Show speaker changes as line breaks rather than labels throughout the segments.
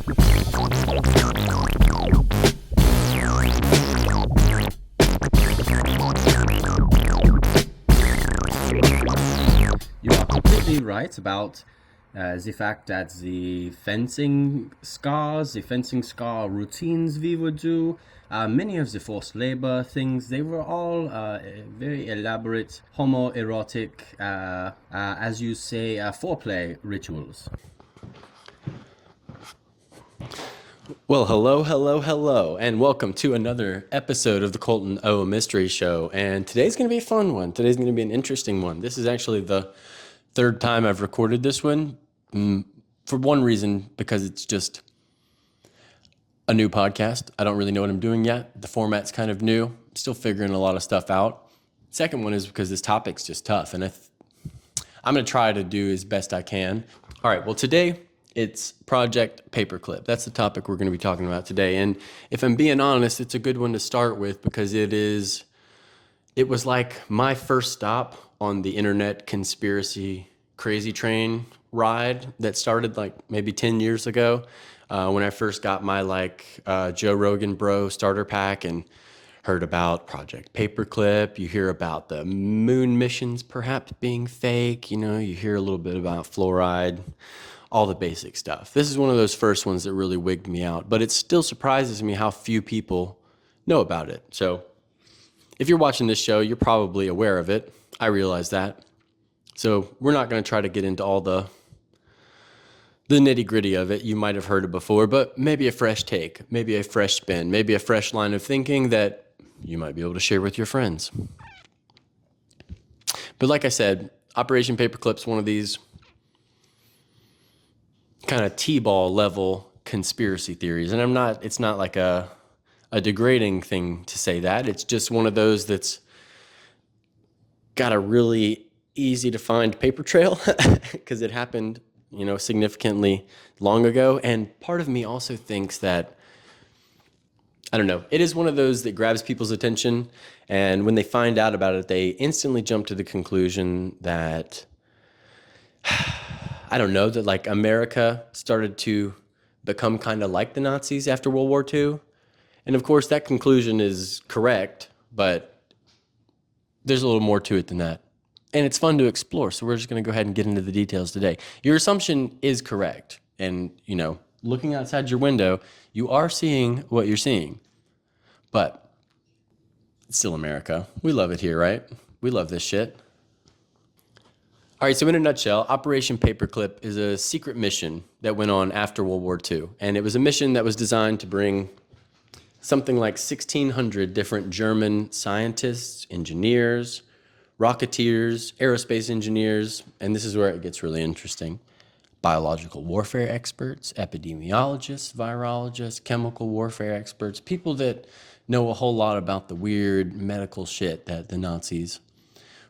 You are completely right about the fact that the fencing scars, the fencing scar routines we would do, many of the forced labor things, they were all very elaborate homoerotic, as you say, foreplay rituals.
Well, hello, and welcome to another episode of the Colton O Mystery Show. And today's going to be a fun one. Today's going to be an interesting one. This is actually the third time I've recorded this one. For one reason, because it's just a new podcast. I don't really know what I'm doing yet. The format's kind of new. I'm still figuring a lot of stuff out. Second one is because this topic's just tough, and I'm going to try to do as best I can. All right, well, today it's Project Paperclip. That's the topic we're going to be talking about today. And if I'm being honest, it's a good one to start with because it was like my first stop on the internet conspiracy crazy train ride that started like maybe 10 years ago when I first got my Joe Rogan bro starter pack and heard about Project Paperclip. You hear about the moon missions perhaps being fake. You hear a little bit about fluoride, all the basic stuff. This is one of those first ones that really wigged me out, but it still surprises me how few people know about it. So if you're watching this show, you're probably aware of it. I realize that. So we're not going to try to get into all the nitty gritty of it. You might have heard it before, but maybe a fresh take, maybe a fresh spin, maybe a fresh line of thinking that you might be able to share with your friends. But like I said, Operation Paperclip's one of these kind of T-ball level conspiracy theories. And it's not like a degrading thing to say that. It's just one of those that's got a really easy to find paper trail because it happened, significantly long ago. And part of me also thinks that, I don't know, it is one of those that grabs people's attention. And when they find out about it, they instantly jump to the conclusion that I don't know, that like America started to become kind of like the Nazis after World War II. And of course, that conclusion is correct, but there's a little more to it than that. And it's fun to explore, so we're just going to go ahead and get into the details today. Your assumption is correct. And, looking outside your window, you are seeing what you're seeing. But it's still America. We love it here, right? We love this shit. All right, so in a nutshell, Operation Paperclip is a secret mission that went on after World War II. And it was a mission that was designed to bring something like 1,600 different German scientists, engineers, rocketeers, aerospace engineers, and this is where it gets really interesting, biological warfare experts, epidemiologists, virologists, chemical warfare experts, people that know a whole lot about the weird medical shit that the Nazis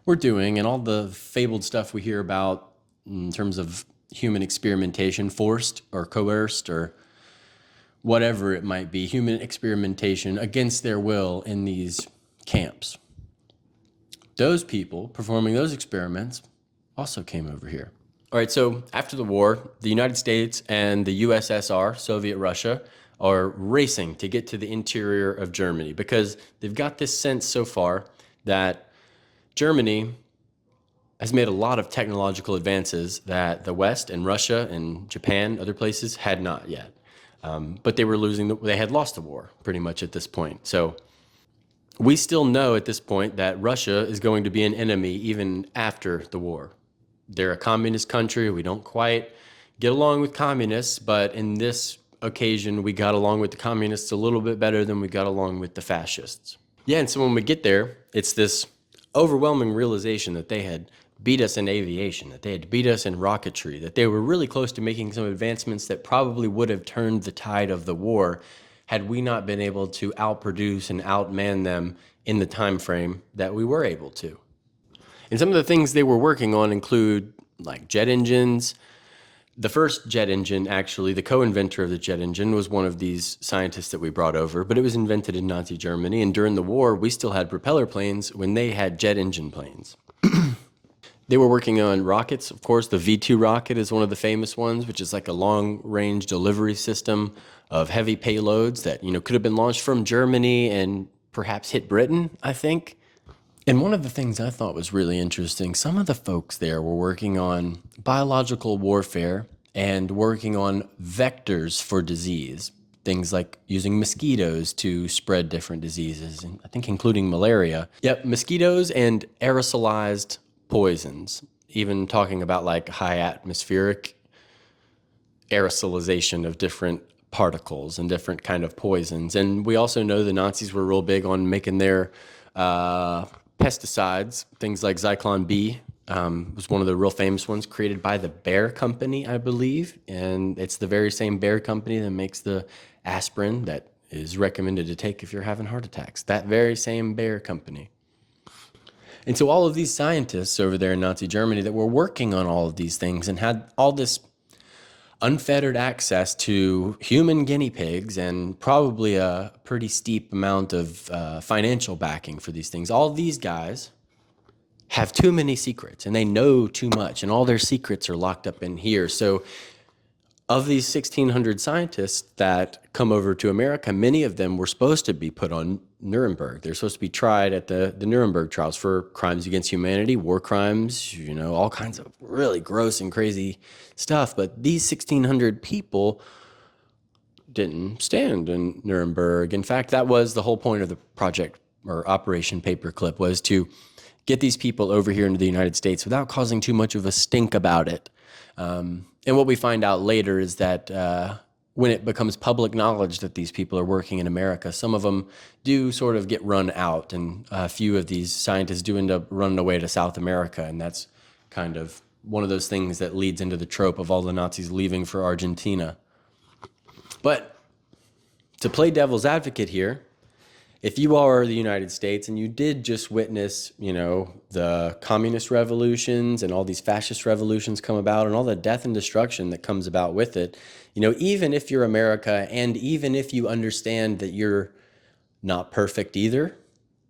we're doing and all the fabled stuff we hear about in terms of human experimentation, forced or coerced or whatever it might be, human experimentation against their will in these camps. Those people performing those experiments also came over here. All right, so after the war, the United States and the USSR, Soviet Russia, are racing to get to the interior of Germany because they've got this sense so far that Germany has made a lot of technological advances that the West and Russia and Japan, other places, had not yet. But they had lost the war pretty much at this point. So we still know at this point that Russia is going to be an enemy even after the war. They're a communist country. We don't quite get along with communists, but in this occasion, we got along with the communists a little bit better than we got along with the fascists. Yeah, and so when we get there, it's this overwhelming realization that they had beat us in aviation, that they had beat us in rocketry, that they were really close to making some advancements that probably would have turned the tide of the war had we not been able to outproduce and outman them in the time frame that we were able to. And some of the things they were working on include like jet engines. The first jet engine, actually, the co-inventor of the jet engine was one of these scientists that we brought over, but it was invented in Nazi Germany. And during the war, we still had propeller planes when they had jet engine planes. They were working on rockets, of course. The V-2 rocket is one of the famous ones, which is like a long-range delivery system of heavy payloads that, could have been launched from Germany and perhaps hit Britain, I think. And one of the things I thought was really interesting, some of the folks there were working on biological warfare and working on vectors for disease. Things like using mosquitoes to spread different diseases, and I think including malaria. Yep, mosquitoes and aerosolized poisons, even talking about like high atmospheric aerosolization of different particles and different kind of poisons. And we also know the Nazis were real big on making their pesticides, things like Zyklon B was one of the real famous ones, created by the Bayer Company, I believe. And it's the very same Bayer Company that makes the aspirin that is recommended to take if you're having heart attacks. That very same Bayer Company. And so all of these scientists over there in Nazi Germany that were working on all of these things and had all this unfettered access to human guinea pigs and probably a pretty steep amount of financial backing for these things. All these guys have too many secrets and they know too much, and all their secrets are locked up in here. So of these 1,600 scientists that come over to America, many of them were supposed to be put on Nuremberg. They're supposed to be tried at the Nuremberg trials for crimes against humanity, war crimes, all kinds of really gross and crazy stuff. But these 1,600 people didn't stand in Nuremberg. In fact, that was the whole point of the project, or Operation Paperclip, was to get these people over here into the United States without causing too much of a stink about it. And what we find out later is that when it becomes public knowledge that these people are working in America, some of them do sort of get run out, and a few of these scientists do end up running away to South America, and that's kind of one of those things that leads into the trope of all the Nazis leaving for Argentina. But to play devil's advocate here, if you are the United States and you did just witness, the communist revolutions and all these fascist revolutions come about and all the death and destruction that comes about with it, even if you're America and even if you understand that you're not perfect either,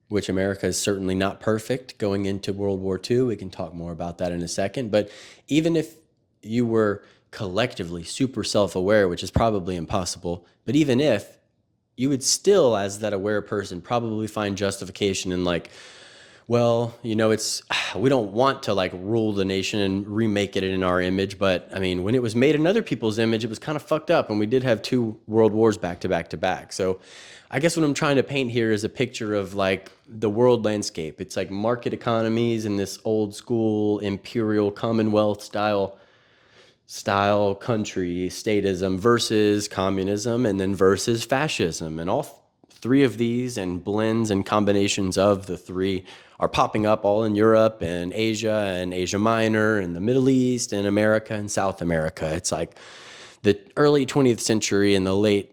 which America is certainly not perfect going into World War II, we can talk more about that in a second, but even if you were collectively super self-aware, which is probably impossible, but even if, you would still, as that aware person, probably find justification in like, well, we don't want to like rule the nation and remake it in our image. But I mean, when it was made in other people's image, it was kind of fucked up. And we did have 2 world wars back to back to back. So I guess what I'm trying to paint here is a picture of like the world landscape. It's like market economies and this old school imperial commonwealth style country statism versus communism, and then versus fascism. And all 3 of these and blends and combinations of the 3 are popping up all in Europe and Asia Minor and the Middle East and America and South America. It's like the early 20th century and the late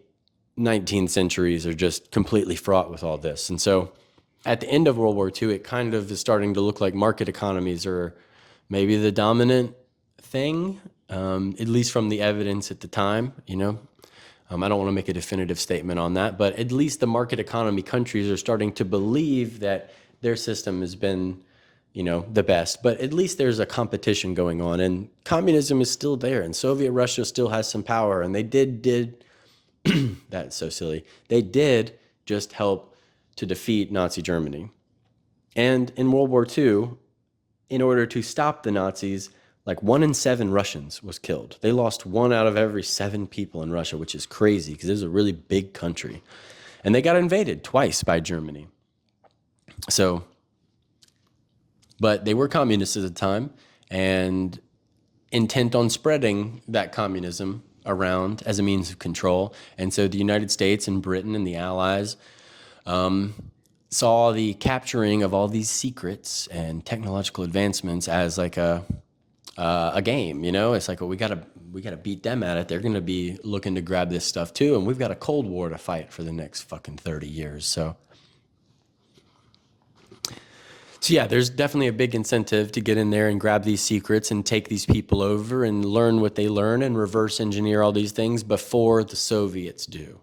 19th centuries are just completely fraught with all this. And so at the end of World War II, it kind of is starting to look like market economies are maybe the dominant thing, at least from the evidence at the time, I don't want to make a definitive statement on that, but at least the market economy countries are starting to believe that their system has been, the best. But at least there's a competition going on, and communism is still there, and Soviet Russia still has some power, and they did that's so silly. They did just help to defeat Nazi Germany. And in World War II, in order to stop the Nazis, like 1 in 7 Russians was killed. They lost 1 out of every 7 people in Russia, which is crazy because it was a really big country. And they got invaded twice by Germany. So, but they were communists at the time and intent on spreading that communism around as a means of control. And so the United States and Britain and the Allies saw the capturing of all these secrets and technological advancements as like a game, It's like, well, we gotta beat them at it. They're gonna be looking to grab this stuff too, and we've got a Cold War to fight for the next fucking 30 years. So yeah, there's definitely a big incentive to get in there and grab these secrets and take these people over and learn what they learn and reverse engineer all these things before the Soviets do.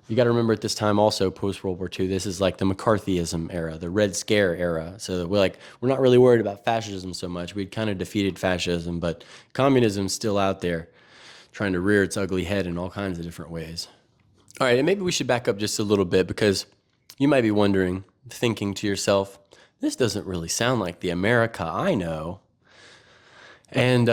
You got to remember at this time also post World War II, this is like the McCarthyism era, the Red Scare era. So we're not really worried about fascism so much. We'd kind of defeated fascism, but communism's still out there trying to rear its ugly head in all kinds of different ways. All right, and maybe we should back up just a little bit because you might be wondering, thinking to yourself, this doesn't really sound like the America I know. And,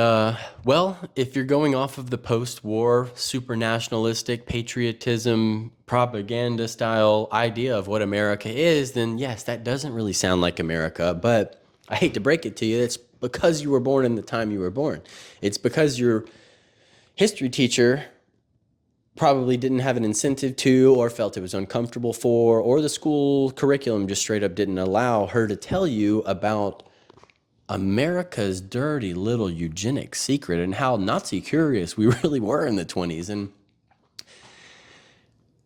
well, if you're going off of the post-war super nationalistic patriotism propaganda style idea of what America is, then yes, that doesn't really sound like America. But I hate to break it to you, it's because you were born in the time you were born. It's because your history teacher probably didn't have an incentive to, or felt it was uncomfortable for, or the school curriculum just straight up didn't allow her to tell you about America's dirty little eugenics secret and how Nazi curious we really were in the 20s.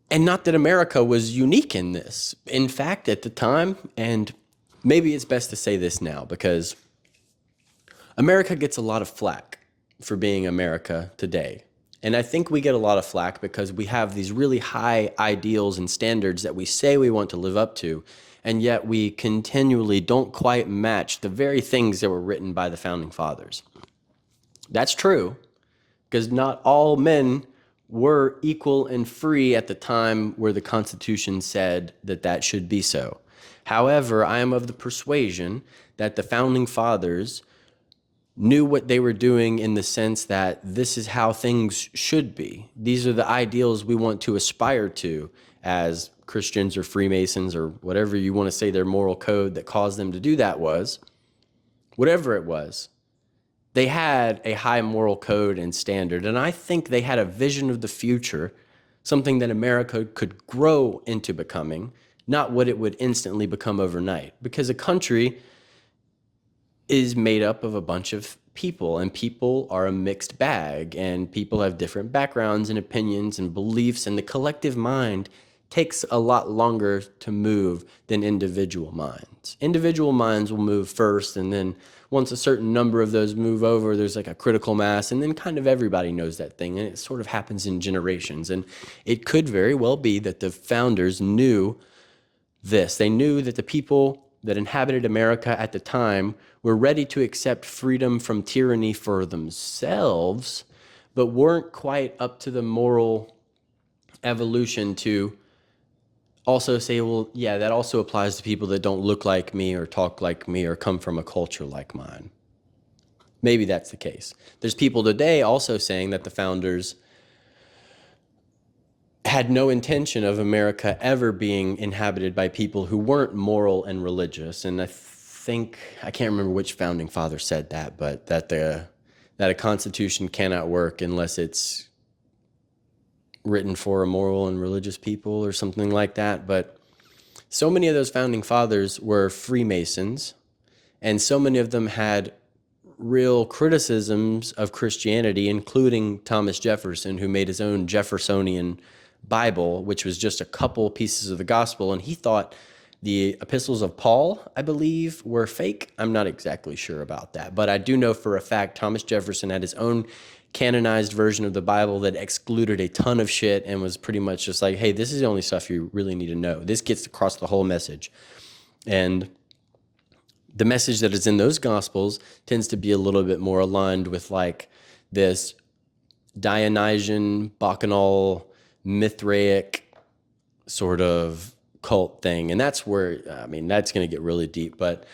And not that America was unique in this. In fact, at the time, and maybe it's best to say this now because America gets a lot of flack for being America today. And I think we get a lot of flack because we have these really high ideals and standards that we say we want to live up to, and yet we continually don't quite match the very things that were written by the founding fathers. That's true, because not all men were equal and free at the time where the Constitution said that that should be so. However, I am of the persuasion that the founding fathers knew what they were doing in the sense that this is how things should be. These are the ideals we want to aspire to as Christians or Freemasons or whatever you want to say their moral code that caused them to do that was. Whatever it was, they had a high moral code and standard, and I think they had a vision of the future, something that America could grow into becoming, not what it would instantly become overnight. Because a country is made up of a bunch of people, and people are a mixed bag, and people have different backgrounds and opinions and beliefs, and the collective mind takes a lot longer to move than individual minds. Individual minds will move first, and then once a certain number of those move over, there's like a critical mass, and then kind of everybody knows that thing, and it sort of happens in generations. And it could very well be that the founders knew this. They knew that the people that inhabited America at the time were ready to accept freedom from tyranny for themselves, but weren't quite up to the moral evolution to also say, well, yeah, that also applies to people that don't look like me or talk like me or come from a culture like mine. Maybe that's the case. There's people today also saying that the founders had no intention of America ever being inhabited by people who weren't moral and religious. And I can't remember which founding father said that, but that a constitution cannot work unless it's written for a moral and religious people or something like that. But so many of those founding fathers were Freemasons, and so many of them had real criticisms of Christianity, including Thomas Jefferson, who made his own Jeffersonian Bible, which was just a couple pieces of the gospel, and he thought the epistles of Paul, I believe, were fake. I'm not exactly sure about that, but I do know for a fact Thomas Jefferson had his own canonized version of the Bible that excluded a ton of shit and was pretty much just like, hey, this is the only stuff you really need to know. This gets across the whole message. And the message that is in those gospels tends to be a little bit more aligned with like this Dionysian, Bacchanal, Mithraic sort of cult thing. And that's where, that's going to get really deep, but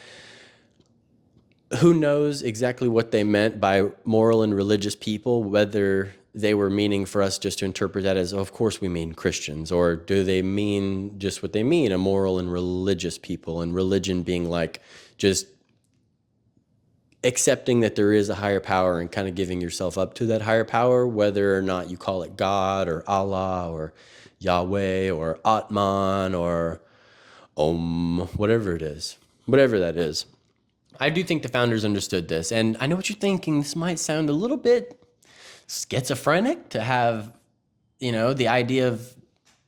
who knows exactly what they meant by moral and religious people, whether they were meaning for us just to interpret that as, oh, of course we mean Christians, or do they mean just what they mean, a moral and religious people, and religion being like just accepting that there is a higher power and kind of giving yourself up to that higher power, whether or not you call it God or Allah or Yahweh or Atman or whatever it is, whatever that is. I do think the founders understood this, and I know what you're thinking. This might sound a little bit schizophrenic to have, the idea of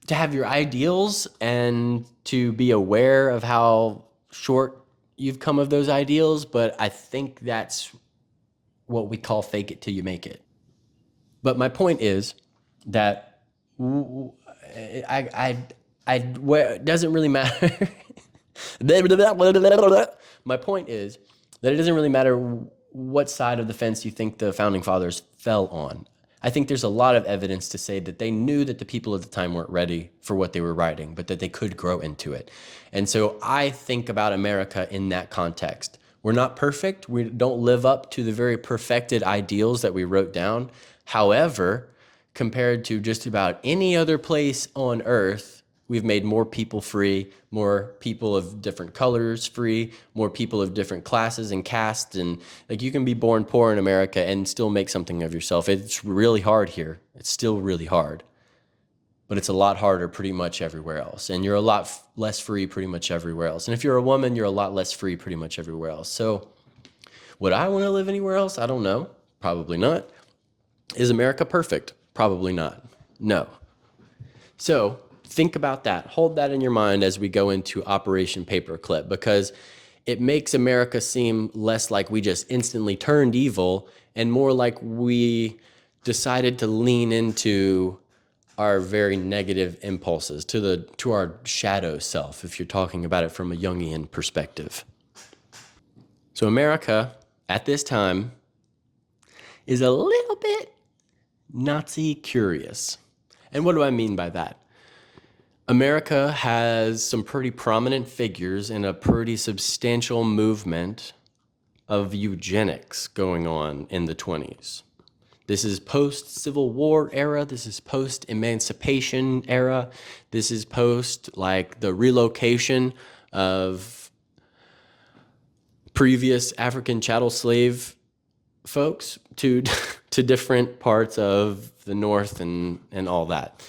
to have your ideals and to be aware of how short you've come of those ideals, but I think that's what we call fake it till you make it. But my point is that it doesn't really matter. My point is that it doesn't really matter what side of the fence you think the founding fathers fell on. I think there's a lot of evidence to say that they knew that the people at the time weren't ready for what they were writing, but that they could grow into it. And so I think about America in that context. We're not perfect. We don't live up to the very perfected ideals that we wrote down. However, compared to just about any other place on earth, we've made more people free, more people of different colors free, more people of different classes and castes. And like, you can be born poor in America and still make something of yourself. It's really hard here. It's still really hard, but it's a lot harder pretty much everywhere else. And you're a lot less free pretty much everywhere else. And if you're a woman, you're a lot less free pretty much everywhere else. So would I want to live anywhere else? I don't know. Probably not. Is America perfect? Probably not. No. So think about that. Hold that in your mind as we go into Operation Paperclip, because it makes America seem less like we just instantly turned evil and more like we decided to lean into our very negative impulses, to our shadow self, if you're talking about it from a Jungian perspective. So America at this time is a little bit Nazi curious. And what do I mean by that? America has some pretty prominent figures in a pretty substantial movement of eugenics going on in the 20s. This is post-Civil War era. This is post-emancipation era. This is post, like, the relocation of previous African chattel slave folks to different parts of the North and all that.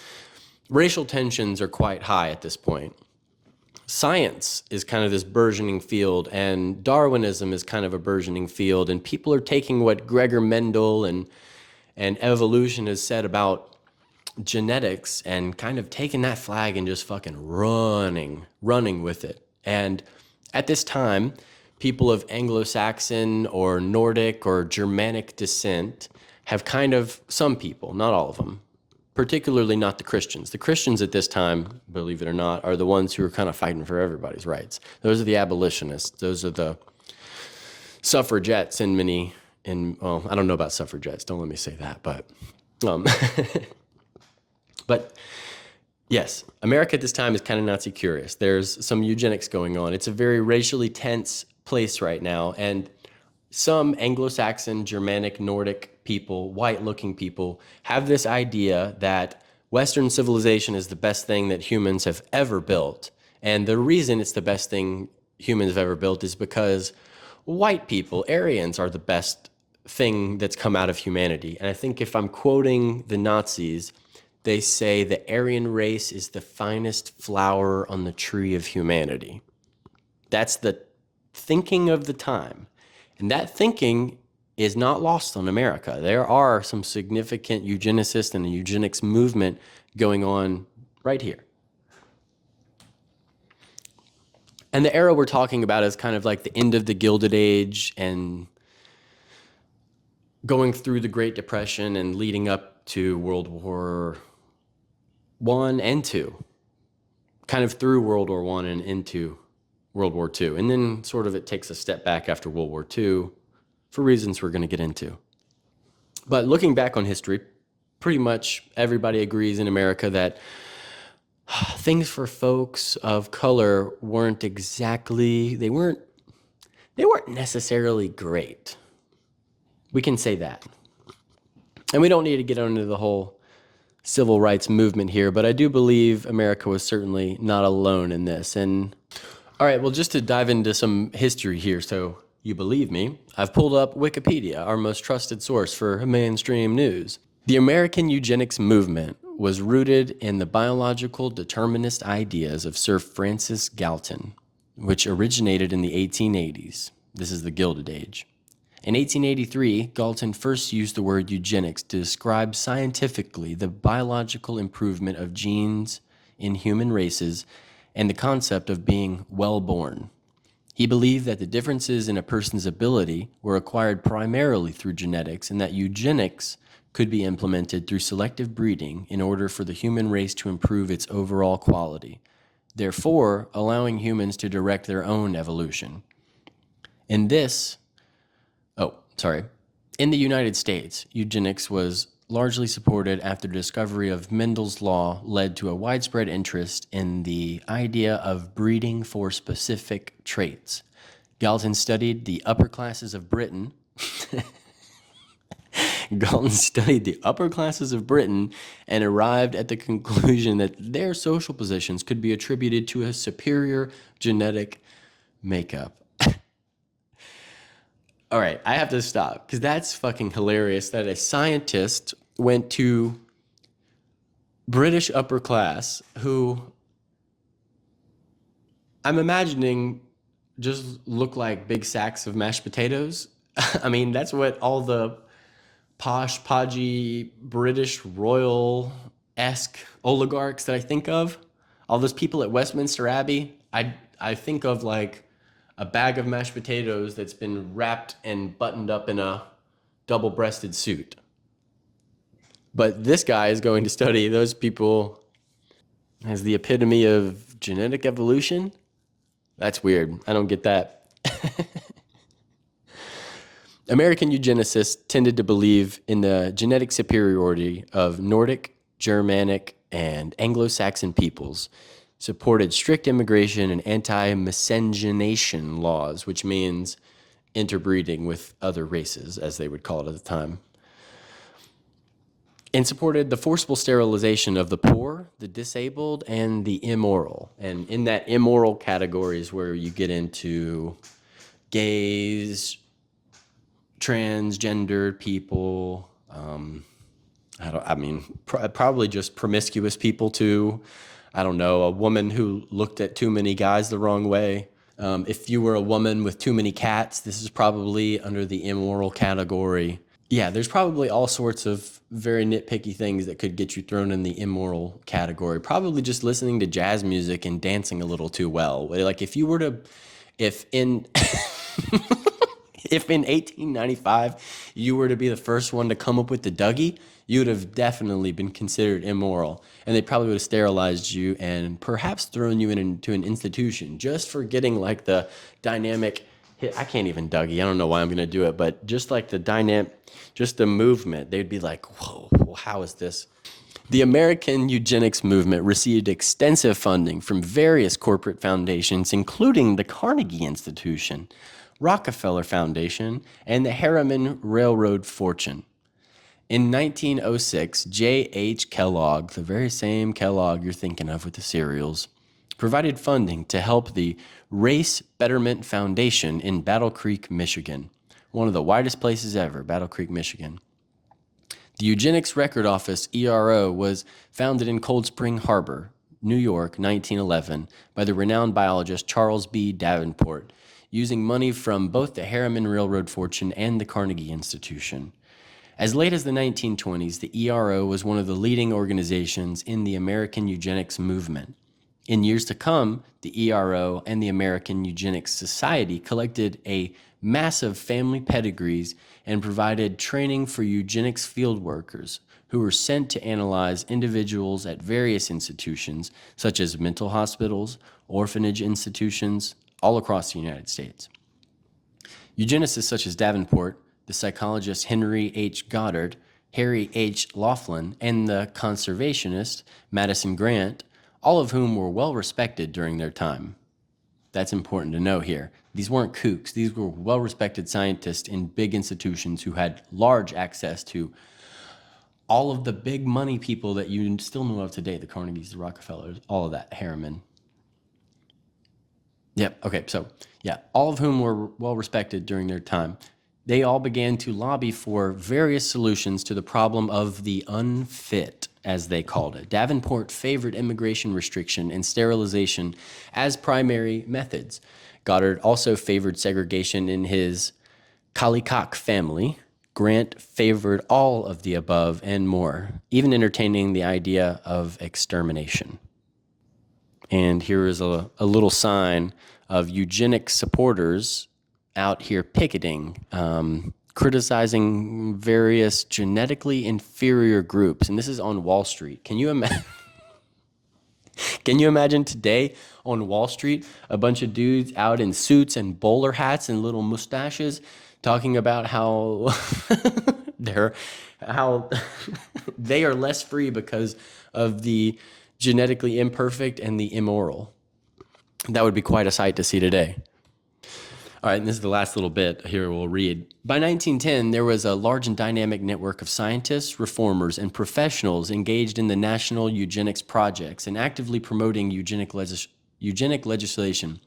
Racial tensions are quite high at this point. Science is kind of this burgeoning field, and Darwinism is kind of a burgeoning field, and people are taking what Gregor Mendel and evolution has said about genetics and kind of taking that flag and just fucking running with it. And at this time, people of Anglo-Saxon or Nordic or Germanic descent have kind of, some people, not all of them, particularly not the Christians. The Christians at this time, believe it or not, are the ones who are kind of fighting for everybody's rights. Those are the abolitionists. Those are the suffragettes well, I don't know about suffragettes. Don't let me say that, but but yes, America at this time is kind of Nazi curious. There's some eugenics going on. It's a very racially tense place right now, and some Anglo-Saxon, Germanic, Nordic people, white-looking people, have this idea that Western civilization is the best thing that humans have ever built. And the reason it's the best thing humans have ever built is because white people, Aryans, are the best thing that's come out of humanity. And I think if I'm quoting the Nazis, they say the Aryan race is the finest flower on the tree of humanity. That's the thinking of the time. And that thinking is not lost on America. There are some significant eugenicists and a eugenics movement going on right here. And the era we're talking about is kind of like the end of the Gilded Age and going through the Great Depression and leading up to World War I and II, kind of through World War I and into World War II. And then sort of it takes a step back after World War II for reasons we're going to get into. But looking back on history, pretty much everybody agrees in America that things for folks of color weren't necessarily great. We can say that. And we don't need to get into the whole civil rights movement here, but I do believe America was certainly not alone in this. And all right, well, just to dive into some history here, so you believe me, I've pulled up Wikipedia, our most trusted source for mainstream news. The American eugenics movement was rooted in the biological determinist ideas of Sir Francis Galton, which originated in the 1880s. This is the Gilded Age. In 1883, Galton first used the word eugenics to describe scientifically the biological improvement of genes in human races and the concept of being well-born. He believed that the differences in a person's ability were acquired primarily through genetics and that eugenics could be implemented through selective breeding in order for the human race to improve its overall quality, therefore allowing humans to direct their own evolution. In this, in the United States, eugenics was largely supported after the discovery of Mendel's law led to a widespread interest in the idea of breeding for specific traits. Galton studied the upper classes of Britain. Galton studied the upper classes of Britain and arrived at the conclusion that their social positions could be attributed to a superior genetic makeup. All right, I have to stop because that's fucking hilarious that a scientist went to British upper class who I'm imagining just look like big sacks of mashed potatoes. I mean, that's what all the posh, podgy, British royal-esque oligarchs that I think of, all those people at Westminster Abbey, I think of like a bag of mashed potatoes that's been wrapped and buttoned up in a double-breasted suit. But this guy is going to study those people as the epitome of genetic evolution. That's weird. I don't get that. American eugenicists tended to believe in the genetic superiority of Nordic, Germanic, and Anglo-Saxon peoples, supported strict immigration and anti-miscegenation laws, which means interbreeding with other races, as they would call it at the time, and supported the forcible sterilization of the poor, the disabled, and the immoral. And in that immoral category is where you get into gays, transgendered people, probably just promiscuous people too. I don't know, a woman who looked at too many guys the wrong way. If you were a woman with too many cats, this is probably under the immoral category. Yeah, there's probably all sorts of very nitpicky things that could get you thrown in the immoral category. Probably just listening to jazz music and dancing a little too well. Like if in if in 1895 you were to be the first one to come up with the Dougie, you would have definitely been considered immoral. And they probably would have sterilized you and perhaps thrown you into an institution just for getting like the dynamic hit. I can't even Dougie. I don't know why I'm going to do it, but just like the dynamic, just the movement, they'd be like, whoa, how is this? The American eugenics movement received extensive funding from various corporate foundations, including the Carnegie Institution, Rockefeller Foundation, and the Harriman Railroad Fortune. In 1906, J.H. Kellogg, the very same Kellogg you're thinking of with the cereals, provided funding to help the Race Betterment Foundation in Battle Creek, Michigan. One of the widest places ever, Battle Creek, Michigan. The Eugenics Record Office, ERO, was founded in Cold Spring Harbor, New York, 1911, by the renowned biologist Charles B. Davenport, using money from both the Harriman Railroad Fortune and the Carnegie Institution. As late as the 1920s, the ERO was one of the leading organizations in the American eugenics movement. In years to come, the ERO and the American Eugenics Society collected a massive family pedigrees and provided training for eugenics field workers who were sent to analyze individuals at various institutions, such as mental hospitals, orphanage institutions, all across the United States. Eugenicists such as Davenport, the psychologist Henry H. Goddard, Harry H. Laughlin, and the conservationist Madison Grant, all of whom were well respected during their time. That's important to know here. These weren't kooks. These were well-respected scientists in big institutions who had large access to all of the big money people that you still know of today, the Carnegies, the Rockefellers, all of that, Harriman. Yep, okay, so yeah, all of whom were well-respected during their time. They all began to lobby for various solutions to the problem of the unfit, as they called it. Davenport favored immigration restriction and sterilization as primary methods. Goddard also favored segregation in his Kallikak family. Grant favored all of the above and more, even entertaining the idea of extermination. And here is a little sign of eugenic supporters out here picketing, criticizing various genetically inferior groups. And this is on Wall Street. Can you imagine? Can you imagine today on Wall Street, a bunch of dudes out in suits and bowler hats and little mustaches talking about how how they are less free because of the genetically imperfect and the immoral? That would be quite a sight to see today. All right, and this is the last little bit here we'll read. By 1910, there was a large and dynamic network of scientists, reformers, and professionals engaged in the national eugenics projects and actively promoting eugenic legislation.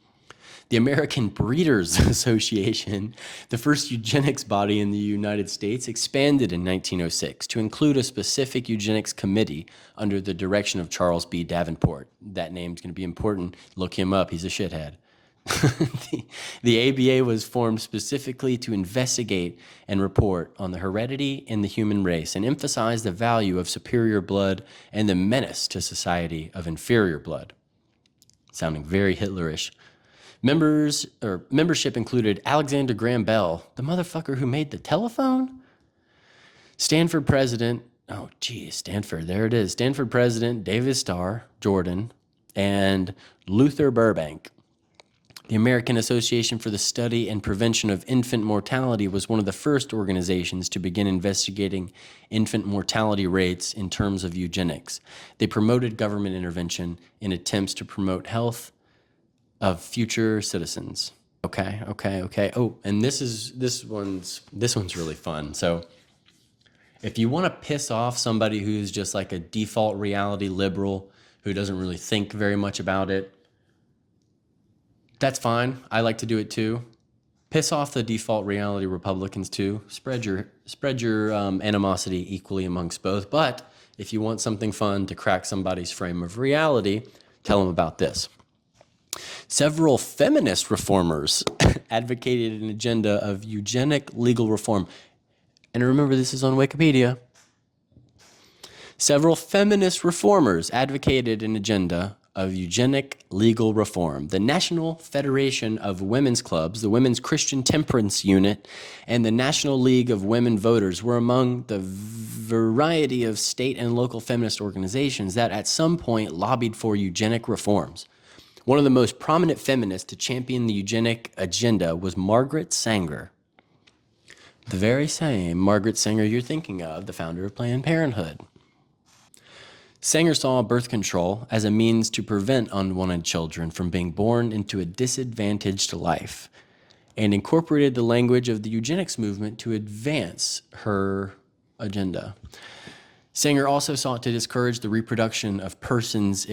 The American Breeders Association, the first eugenics body in the United States, expanded in 1906 to include a specific eugenics committee under the direction of Charles B. Davenport. That name's going to be important. Look him up. He's a shithead. The ABA was formed specifically to investigate and report on the heredity in the human race and emphasize the value of superior blood and the menace to society of inferior blood. Sounding very Hitlerish. Membership included Alexander Graham Bell, the motherfucker who made the telephone, Stanford president, Stanford, there it is, Stanford president David Starr Jordan, and Luther Burbank. The American Association for the Study and Prevention of Infant Mortality was one of the first organizations to begin investigating infant mortality rates in terms of eugenics. They promoted government intervention in attempts to promote health of future citizens. Okay. Oh, and this one's really fun. So if you want to piss off somebody who's just like a default reality liberal who doesn't really think very much about it, that's fine. I like to do it too. Piss off the default reality Republicans too. Spread your animosity equally amongst both. But if you want something fun to crack somebody's frame of reality, tell them about this. Several feminist reformers advocated an agenda of eugenic legal reform. And remember, this is on Wikipedia. Several feminist reformers advocated an agenda of eugenic legal reform. The National Federation of Women's Clubs, the Women's Christian Temperance Unit, and the National League of Women Voters were among the variety of state and local feminist organizations that at some point lobbied for eugenic reforms. One of the most prominent feminists to champion the eugenic agenda was Margaret Sanger. The very same Margaret Sanger you're thinking of, the founder of Planned Parenthood. Sanger saw birth control as a means to prevent unwanted children from being born into a disadvantaged life and incorporated the language of the eugenics movement to advance her agenda. Sanger also sought to discourage the reproduction of persons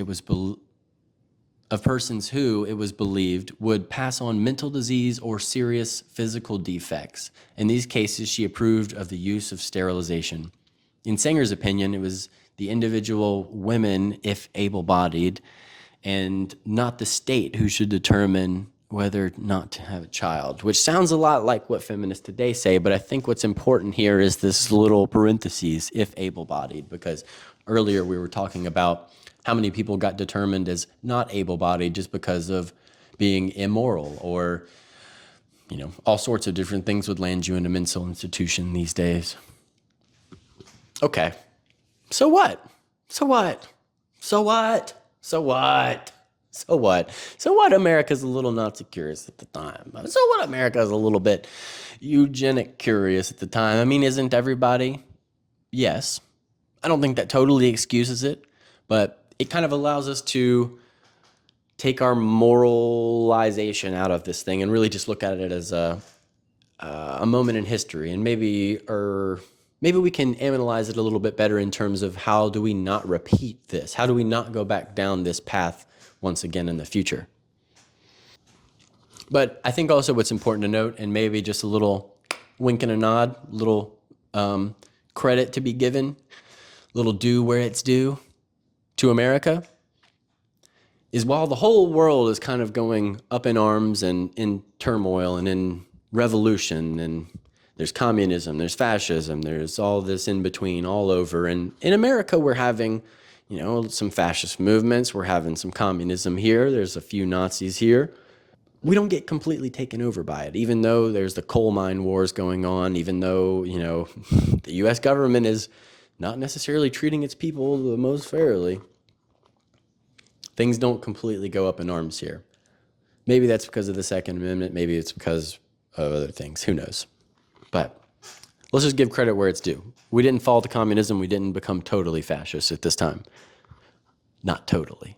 who it was believed would pass on mental disease or serious physical defects. In these cases, she approved of the use of sterilization. In Sanger's opinion, it was the individual women, if able-bodied, and not the state who should determine whether or not to have a child, which sounds a lot like what feminists today say, but I think what's important here is this little parentheses, if able-bodied, because earlier we were talking about how many people got determined as not able-bodied just because of being immoral or, all sorts of different things would land you in a mental institution these days. Okay. So what? America's a little Nazi curious at the time. So what? America's a little bit eugenic curious at the time. I mean, isn't everybody? Yes. I don't think that totally excuses it, but it kind of allows us to take our moralization out of this thing and really just look at it as a moment in history, and maybe we can analyze it a little bit better in terms of how do we not repeat this? How do we not go back down this path once again in the future? But I think also what's important to note, and maybe just a little wink and a nod, little credit to be given, little due where it's due to America, is while the whole world is kind of going up in arms and in turmoil and in revolution, and there's communism, there's fascism, there's all this in between all over. And in America, we're having, some fascist movements. We're having some communism here. There's a few Nazis here. we don't get completely taken over by it, even though there's the coal mine wars going on, even though, the U.S. government is not necessarily treating its people the most fairly. Things don't completely go up in arms here. Maybe that's because of the Second Amendment. Maybe it's because of other things. Who knows? But let's just give credit where it's due. We didn't fall to communism. We didn't become totally fascist at this time. Not totally.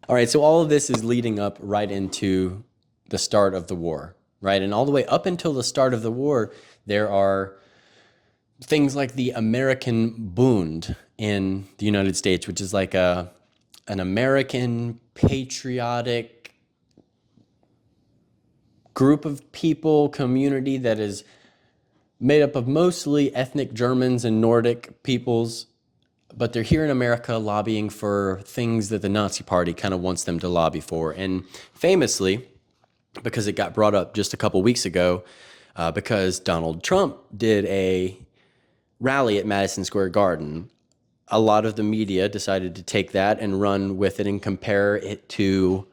All right, so all of this is leading up right into the start of the war, right? And all the way up until the start of the war, there are things like the American Bund in the United States, which is like an American patriotic group of people, community that is made up of mostly ethnic Germans and Nordic peoples, but they're here in America lobbying for things that the Nazi Party kind of wants them to lobby for. And famously, because it got brought up just a couple weeks ago, because Donald Trump did a rally at Madison Square Garden, a lot of the media decided to take that and run with it and compare it to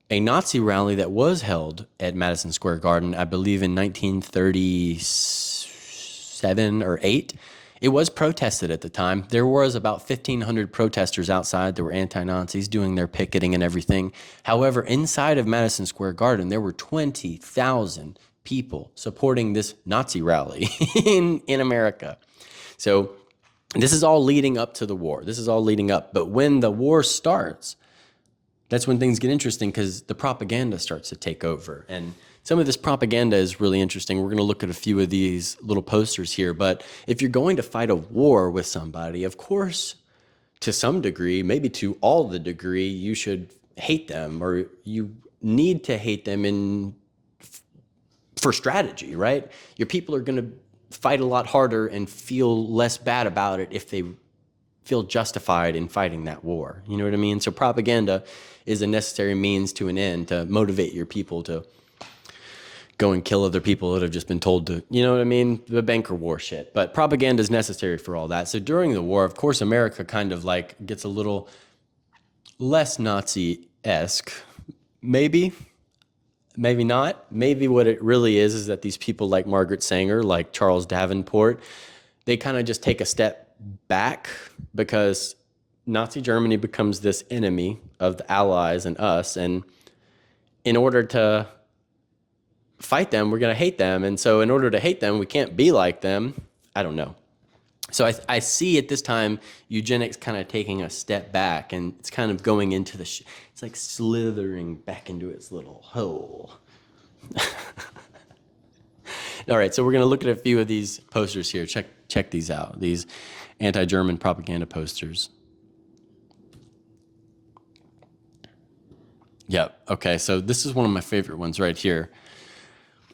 a Nazi rally that was held at Madison Square Garden, I believe in 1937 or 8. It was protested at the time. There was about 1,500 protesters outside that were anti-Nazis doing their picketing and everything. However, inside of Madison Square Garden, there were 20,000 people supporting this Nazi rally in America. So this is all leading up to the war. This is all leading up. But when the war starts, that's when things get interesting because the propaganda starts to take over. And some of this propaganda is really interesting. We're going to look at a few of these little posters here. But if you're going to fight a war with somebody, of course, to some degree, maybe to all the degree, you should hate them, or you need to hate them for strategy, right? Your people are going to fight a lot harder and feel less bad about it if they feel justified in fighting that war. You know what I mean? So propaganda is a necessary means to an end to motivate your people to go and kill other people that have just been told to, you know what I mean? The banker war shit. But propaganda is necessary for all that. So during the war, of course, America kind of like gets a little less Nazi-esque. Maybe not. Maybe what it really is that these people like Margaret Sanger, like Charles Davenport, they kind of just take a step back because Nazi Germany becomes this enemy of the Allies and us. And in order to fight them, we're going to hate them. And so in order to hate them, we can't be like them. I don't know. So I see at this time eugenics kind of taking a step back, and it's kind of going into it's like slithering back into its little hole. All right, so we're going to look at a few of these posters here. Check these out, these anti-German propaganda posters. Yep, okay, so this is one of my favorite ones right here.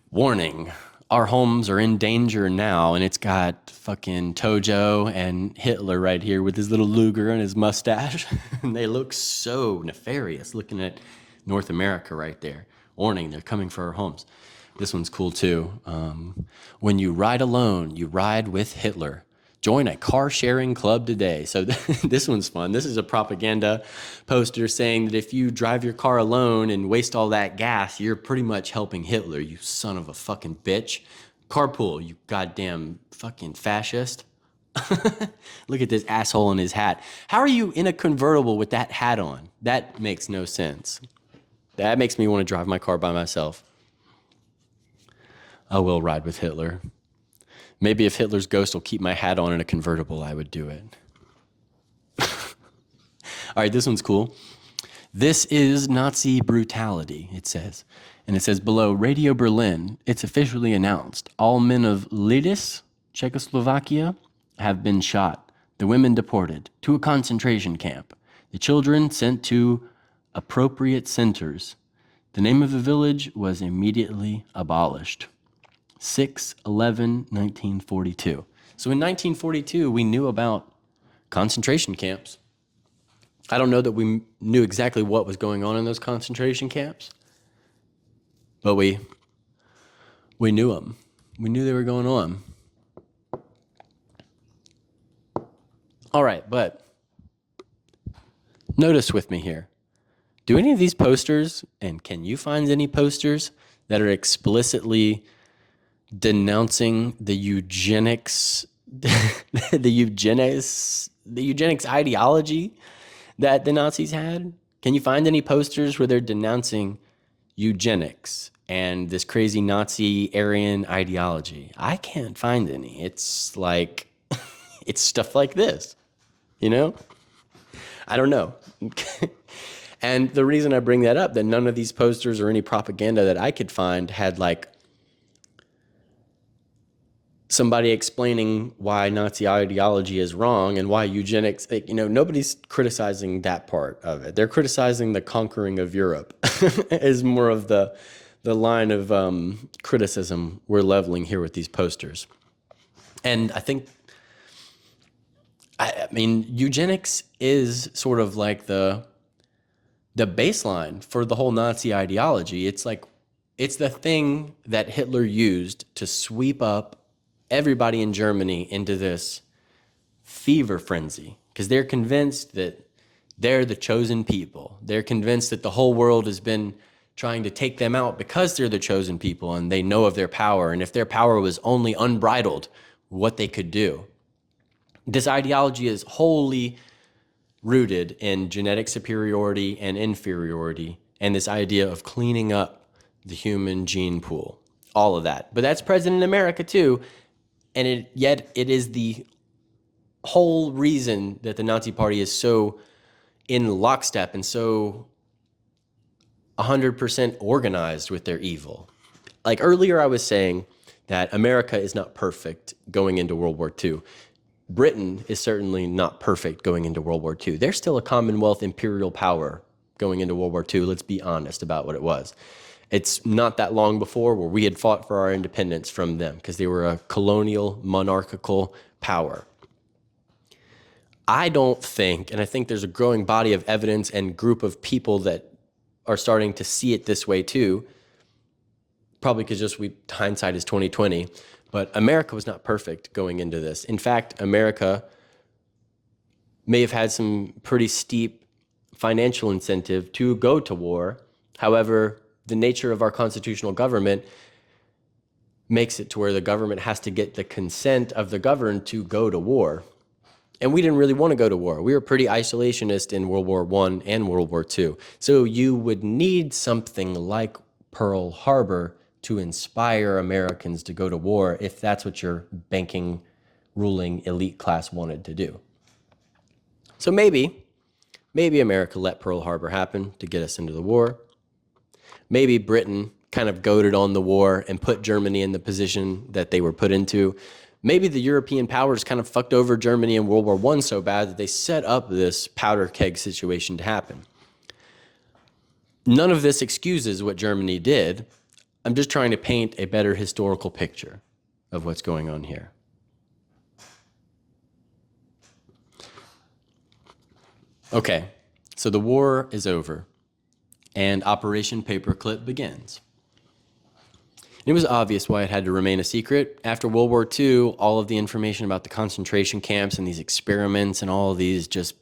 Warning, our homes are in danger now, and it's got fucking Tojo and Hitler right here with his little Luger and his mustache. And they look so nefarious looking at North America right there. Warning, they're coming for our homes. This one's cool too. When you ride alone, you ride with Hitler. Join a car sharing club today. So this one's fun. This is a propaganda poster saying that if you drive your car alone and waste all that gas, you're pretty much helping Hitler, you son of a fucking bitch. Carpool, you goddamn fucking fascist. Look at this asshole in his hat. How are you in a convertible with that hat on? That makes no sense. That makes me want to drive my car by myself. I will ride with Hitler. Maybe if Hitler's ghost will keep my hat on in a convertible, I would do it. All right, this one's cool. This is Nazi brutality, it says. And it says below, Radio Berlin, it's officially announced. All men of Lidis, Czechoslovakia, have been shot. The women deported to a concentration camp. The children sent to appropriate centers. The name of the village was immediately abolished. 6/11/1942. So in 1942, we knew about concentration camps. I don't know that we knew exactly what was going on in those concentration camps, but we knew them. We knew they were going on. All right, but notice with me here. Do any of these posters, and can you find any posters that are explicitly denouncing the eugenics, the eugenics ideology that the Nazis had? Can you find any posters where they're denouncing eugenics and this crazy Nazi Aryan ideology? I can't find any. It's like, it's stuff like this, you know? I don't know. And the reason I bring that up, that none of these posters or any propaganda that I could find had like somebody explaining why Nazi ideology is wrong and why eugenics, nobody's criticizing that part of it. They're criticizing the conquering of Europe is more of the line of criticism we're leveling here with these posters. And I mean, eugenics is sort of like the baseline for the whole Nazi ideology. It's like, it's the thing that Hitler used to sweep up everybody in Germany into this fever frenzy, because they're convinced that they're the chosen people. They're convinced that the whole world has been trying to take them out because they're the chosen people and they know of their power. And if their power was only unbridled, what they could do. This ideology is wholly rooted in genetic superiority and inferiority and this idea of cleaning up the human gene pool, all of that. But that's present in America too. And yet it is the whole reason that the Nazi Party is so in lockstep and so 100% organized with their evil. Like earlier I was saying that America is not perfect going into World War II. Britain is certainly not perfect going into World War II. They're still a Commonwealth imperial power going into World War II. Let's be honest about what it was. It's not that long before where we had fought for our independence from them because they were a colonial monarchical power. I don't think, and I think there's a growing body of evidence and group of people that are starting to see it this way too, probably because hindsight is 2020, but America was not perfect going into this. In fact, America may have had some pretty steep financial incentive to go to war. However, the nature of our constitutional government makes it to where the government has to get the consent of the governed to go to war. And we didn't really want to go to war. We were pretty isolationist in World War I and World War II. So you would need something like Pearl Harbor to inspire Americans to go to war if that's what your banking, ruling elite class wanted to do. So maybe America let Pearl Harbor happen to get us into the war. Maybe Britain kind of goaded on the war and put Germany in the position that they were put into. Maybe the European powers kind of fucked over Germany in World War I so bad that they set up this powder keg situation to happen. None of this excuses what Germany did. I'm just trying to paint a better historical picture of what's going on here. Okay, so the war is over and Operation Paperclip begins. It was obvious why it had to remain a secret. After World War II, all of the information about the concentration camps and these experiments and all of these just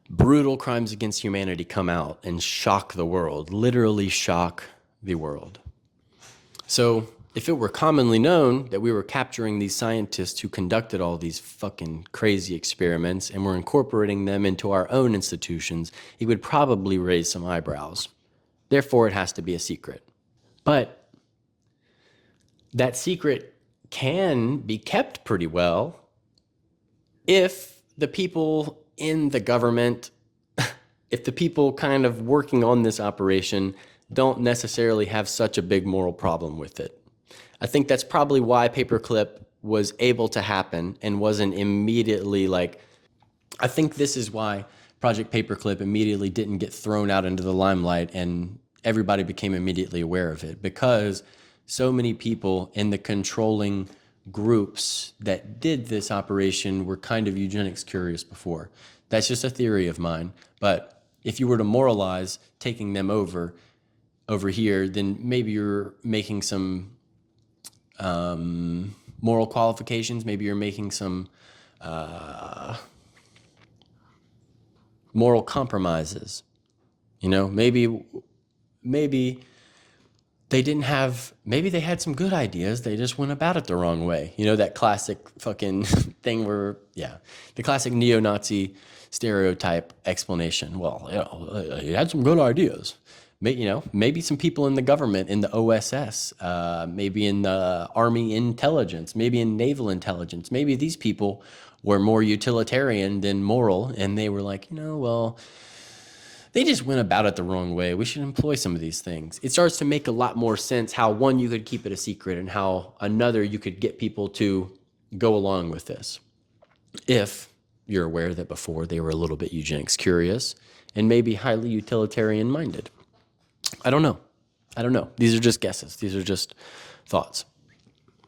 brutal crimes against humanity come out and shock the world, literally shock the world. So if it were commonly known that we were capturing these scientists who conducted all these fucking crazy experiments and were incorporating them into our own institutions, it would probably raise some eyebrows. Therefore, it has to be a secret. But that secret can be kept pretty well if the people in the government, if the people kind of working on this operation don't necessarily have such a big moral problem with it. I think that's probably why Paperclip was able to happen and wasn't immediately I think this is why Project Paperclip immediately didn't get thrown out into the limelight and everybody became immediately aware of it, because so many people in the controlling groups that did this operation were kind of eugenics curious before. That's just a theory of mine. But if you were to moralize taking them over here, then maybe you're making some moral qualifications. Maybe you're making some moral compromises. You know, maybe maybe they had some good ideas. They just went about it the wrong way. You know, that classic fucking thing where, yeah, the classic neo-Nazi stereotype explanation. Well, you know, he had some good ideas. You know, maybe some people in the government, in the OSS, maybe in the Army intelligence, maybe in naval intelligence, maybe these people were more utilitarian than moral, and they were like, you know, well, they just went about it the wrong way. We should employ some of these things. It starts to make a lot more sense how, one, you could keep it a secret, and how another, you could get people to go along with this. If you're aware that before they were a little bit eugenics curious and maybe highly utilitarian minded. I don't know. These are just guesses. These are just thoughts.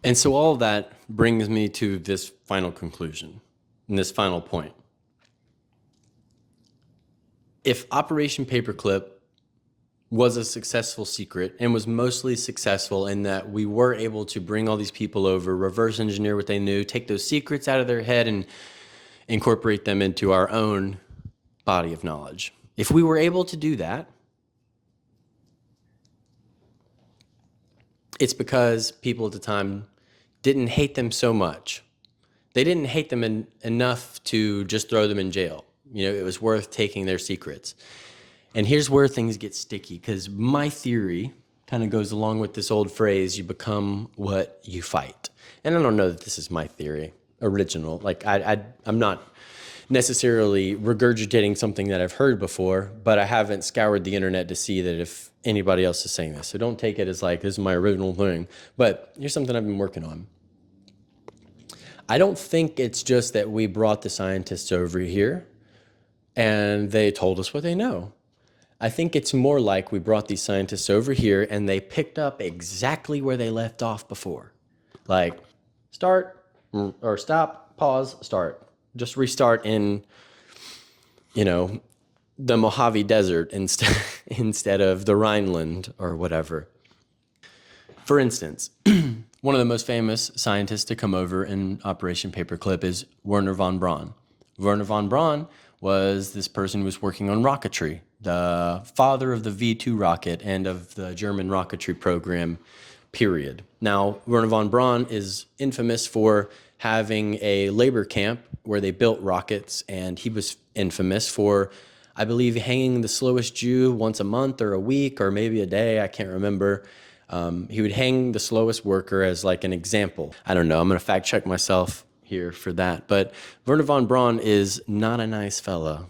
And so all of that brings me to this final conclusion and this final point. If Operation Paperclip was a successful secret and was mostly successful in that we were able to bring all these people over, reverse engineer what they knew, take those secrets out of their head and incorporate them into our own body of knowledge. If we were able to do that, it's because people at the time didn't hate them so much. They didn't hate them enough to just throw them in jail. You know, it was worth taking their secrets. And here's where things get sticky, because my theory kind of goes along with this old phrase, you become what you fight. And I don't know that this is my theory, original. Like, I'm not necessarily regurgitating something that I've heard before, but I haven't scoured the internet to see that if anybody else is saying this. So don't take it as like, this is my original thing. But here's something I've been working on. I don't think it's just that we brought the scientists over here and they told us what they know. I think it's more like we brought these scientists over here and they picked up exactly where they left off before. Like, start, or stop, pause, start. Just restart in, you know, the Mojave Desert instead of the Rhineland or whatever. For instance, one of the most famous scientists to come over in Operation Paperclip is Wernher von Braun. Wernher von Braun was this person who was working on rocketry, the father of the V-2 rocket and of the German rocketry program, period. Now, Wernher von Braun is infamous for having a labor camp where they built rockets, and he was infamous for, I believe, hanging the slowest Jew once a month or a week or maybe a day, I can't remember. He would hang the slowest worker as like an example. I don't know, I'm gonna fact check myself here for that. But Wernher von Braun is not a nice fella.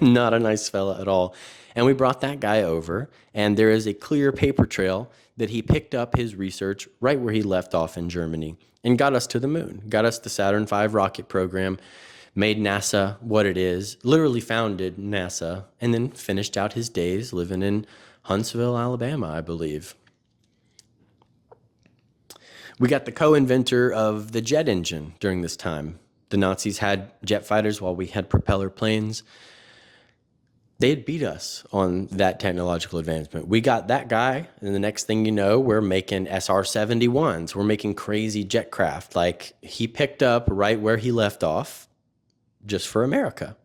Not a nice fella at all. And we brought that guy over, and there is a clear paper trail that he picked up his research right where he left off in Germany and got us to the moon, got us the Saturn V rocket program, made NASA what it is, literally founded NASA, and then finished out his days living in Huntsville, Alabama, I believe. We got the co-inventor of the jet engine during this time. The Nazis had jet fighters while we had propeller planes. They had beat us on that technological advancement. We got that guy, and the next thing you know, we're making SR-71s. We're making crazy jet craft. Like, he picked up right where he left off just for America.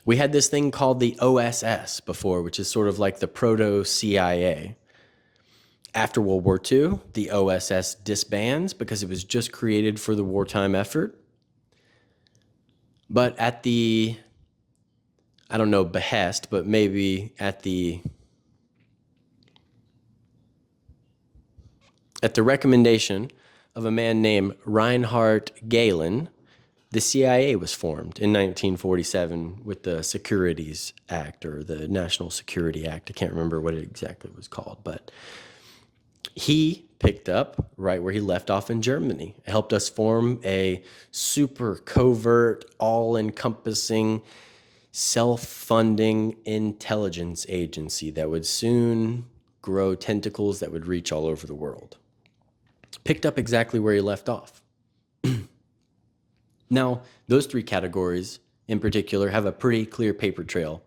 We had this thing called the OSS before, which is sort of like the proto-CIA. After World War II, the OSS disbands because it was just created for the wartime effort. But at the, I don't know, behest, but maybe at the recommendation of a man named Reinhard Gehlen, the CIA was formed in 1947 with the Securities Act, or the National Security Act. I can't remember what it exactly was called, but he picked up right where he left off in Germany. It helped us form a super covert, all-encompassing, self-funding intelligence agency that would soon grow tentacles that would reach all over the world. Picked up exactly where he left off. Now, those three categories in particular have a pretty clear paper trail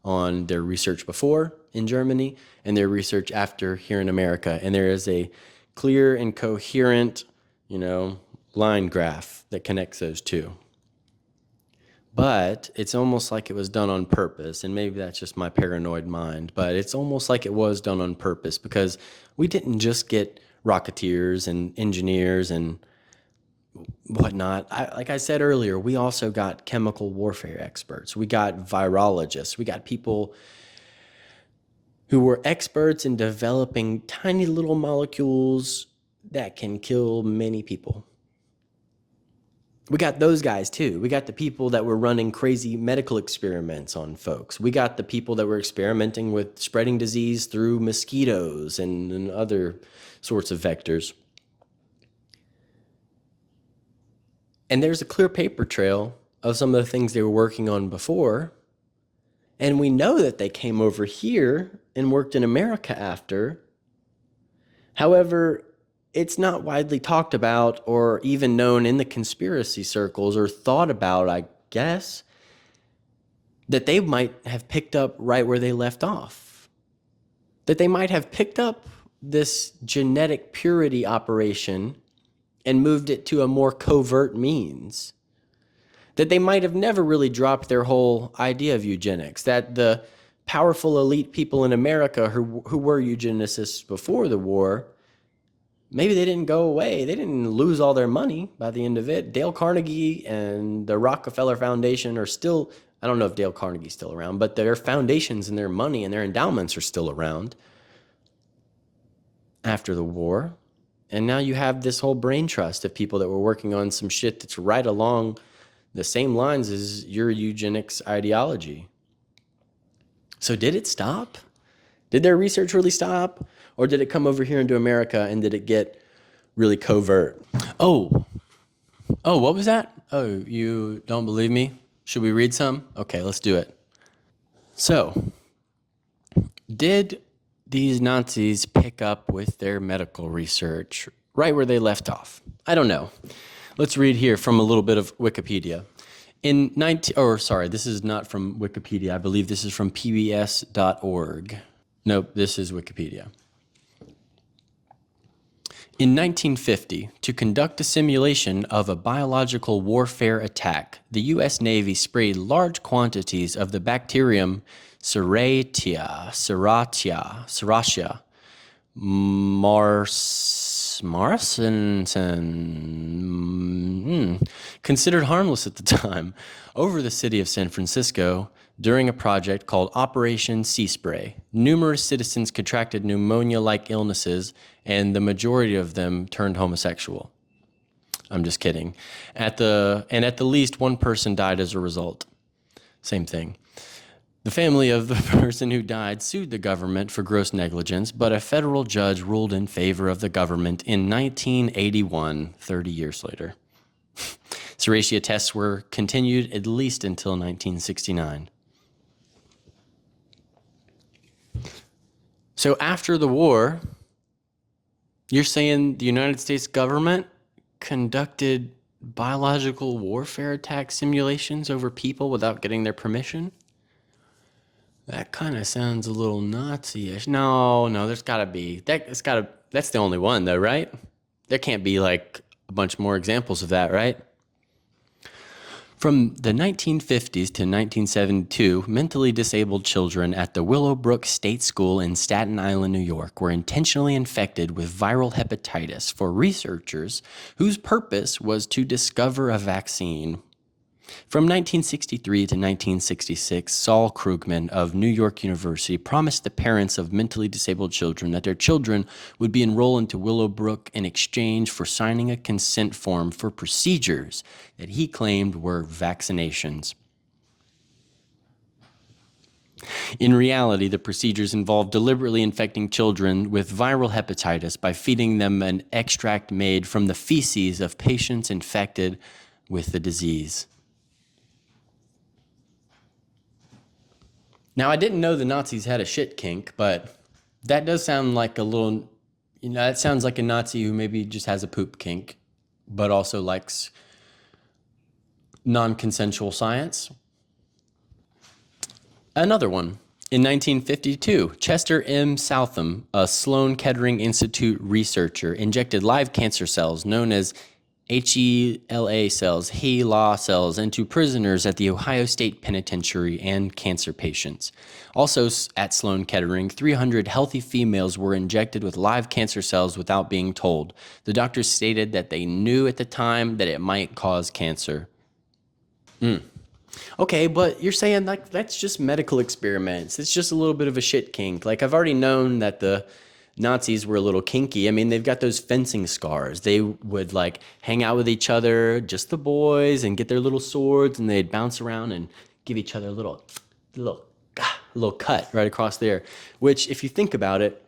on their research before in Germany and their research after here in America. And there is a clear and coherent, line graph that connects those two. But it's almost like it was done on purpose, and maybe that's just my paranoid mind, but it's almost like it was done on purpose because we didn't just get rocketeers and engineers and whatnot. Like I said earlier, we also got chemical warfare experts. We got virologists. We got people who were experts in developing tiny little molecules that can kill many people. We got those guys too. We got the people that were running crazy medical experiments on folks. We got the people that were experimenting with spreading disease through mosquitoes and other sorts of vectors. And there's a clear paper trail of some of the things they were working on before. And we know that they came over here and worked in America after. However, it's not widely talked about or even known in the conspiracy circles or thought about, I guess, that they might have picked up right where they left off. That they might have picked up this genetic purity operation and moved it to a more covert means. That they might have never really dropped their whole idea of eugenics. That the powerful elite people in America who were eugenicists before the war, maybe they didn't go away. They didn't lose all their money by the end of it. Dale Carnegie and the Rockefeller Foundation are still, I don't know if Dale Carnegie's still around, but their foundations and their money and their endowments are still around after the war. And now you have this whole brain trust of people that were working on some shit that's right along the same lines as your eugenics ideology. So did it stop? Did their research really stop? Or did it come over here into America and did it get really covert? Oh, what was that? Oh, you don't believe me? Should we read some? Okay, let's do it. So, did these Nazis pick up with their medical research right where they left off? I don't know. Let's read here from a little bit of Wikipedia. This is not from Wikipedia. I believe this is from pbs.org. Nope, this is Wikipedia. In 1950, to conduct a simulation of a biological warfare attack, the U.S. Navy sprayed large quantities of the bacterium Serratia marsanson, considered harmless at the time, over the city of San Francisco during a project called Operation Sea Spray. Numerous citizens contracted pneumonia-like illnesses, and the majority of them turned homosexual. I'm just kidding. At the least one person died as a result. Same thing. The family of the person who died sued the government for gross negligence, but a federal judge ruled in favor of the government in 1981, 30 years later. Serratia tests were continued at least until 1969. So after the war, you're saying the United States government conducted biological warfare attack simulations over people without getting their permission? That kind of sounds a little Nazi-ish. No, there's got to be. That's the only one, though, right? There can't be like a bunch more examples of that, right? From the 1950s to 1972, mentally disabled children at the Willowbrook State School in Staten Island, New York, were intentionally infected with viral hepatitis for researchers whose purpose was to discover a vaccine. From 1963 to 1966, Saul Krugman of New York University promised the parents of mentally disabled children that their children would be enrolled into Willowbrook in exchange for signing a consent form for procedures that he claimed were vaccinations. In reality, the procedures involved deliberately infecting children with viral hepatitis by feeding them an extract made from the feces of patients infected with the disease. Now, I didn't know the Nazis had a shit kink, but that does sound like a little, that sounds like a Nazi who maybe just has a poop kink, but also likes non-consensual science. Another one. In 1952, Chester M. Southam, a Sloan Kettering Institute researcher, injected live cancer cells known as HELA cells, HeLa cells, into prisoners at the Ohio State Penitentiary and cancer patients. Also at Sloan Kettering, 300 healthy females were injected with live cancer cells without being told. The doctors stated that they knew at the time that it might cause cancer. Okay, but you're saying like that's just medical experiments. It's just a little bit of a shit kink. Like I've already known that the Nazis were a little kinky. I mean, they've got those fencing scars. They would like hang out with each other, just the boys, and get their little swords, and they'd bounce around and give each other a little cut right across there. Which, if you think about it,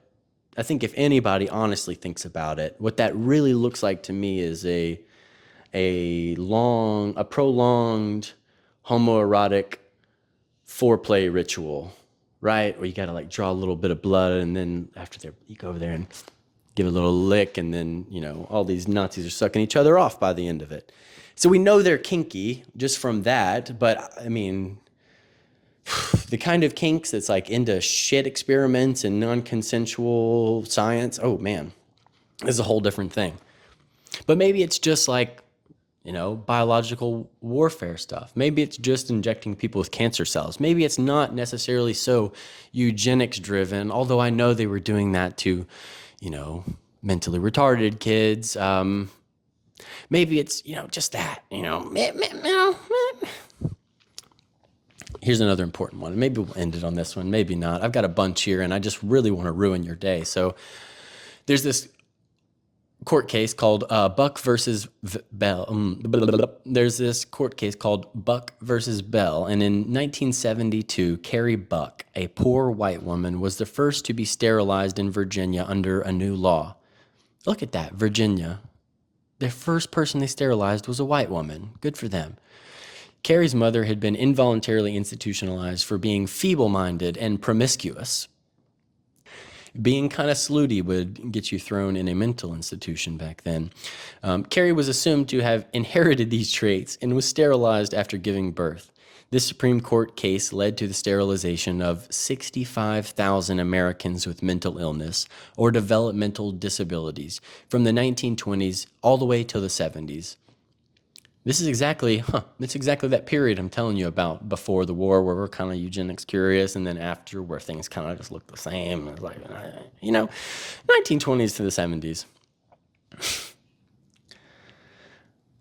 I think if anybody honestly thinks about it, what that really looks like to me is a prolonged homoerotic foreplay ritual, right? Where you got to like draw a little bit of blood, and then after you go over there and give a little lick, and then, all these Nazis are sucking each other off by the end of it. So we know they're kinky just from that, but I mean, the kind of kinks that's like into shit experiments and non-consensual science, oh man, is a whole different thing. But maybe it's just like, biological warfare stuff. Maybe it's just injecting people with cancer cells. Maybe it's not necessarily so eugenics driven, although I know they were doing that to, mentally retarded kids. Maybe it's, just that, Here's another important one. Maybe we'll end it on this one. Maybe not. I've got a bunch here, and I just really want to ruin your day. So there's this court case called Buck versus Bell. There's this court case called Buck versus Bell, and in 1972, Carrie Buck, a poor white woman, was the first to be sterilized in Virginia under a new law. Look at that, Virginia. The first person they sterilized was a white woman. Good for them. Carrie's mother had been involuntarily institutionalized for being feeble-minded and promiscuous. Being kind of slutty would get you thrown in a mental institution back then. Carrie was assumed to have inherited these traits and was sterilized after giving birth. This Supreme Court case led to the sterilization of 65,000 Americans with mental illness or developmental disabilities from the 1920s all the way till the 70s. It's exactly that period I'm telling you about before the war, where we're kind of eugenics curious, and then after, where things kind of just look the same. It's like, 1920s to the 70s.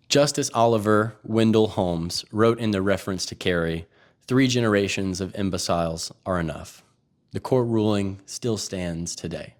Justice Oliver Wendell Holmes wrote in the reference to Carrie, 3 generations of imbeciles are enough. The court ruling still stands today.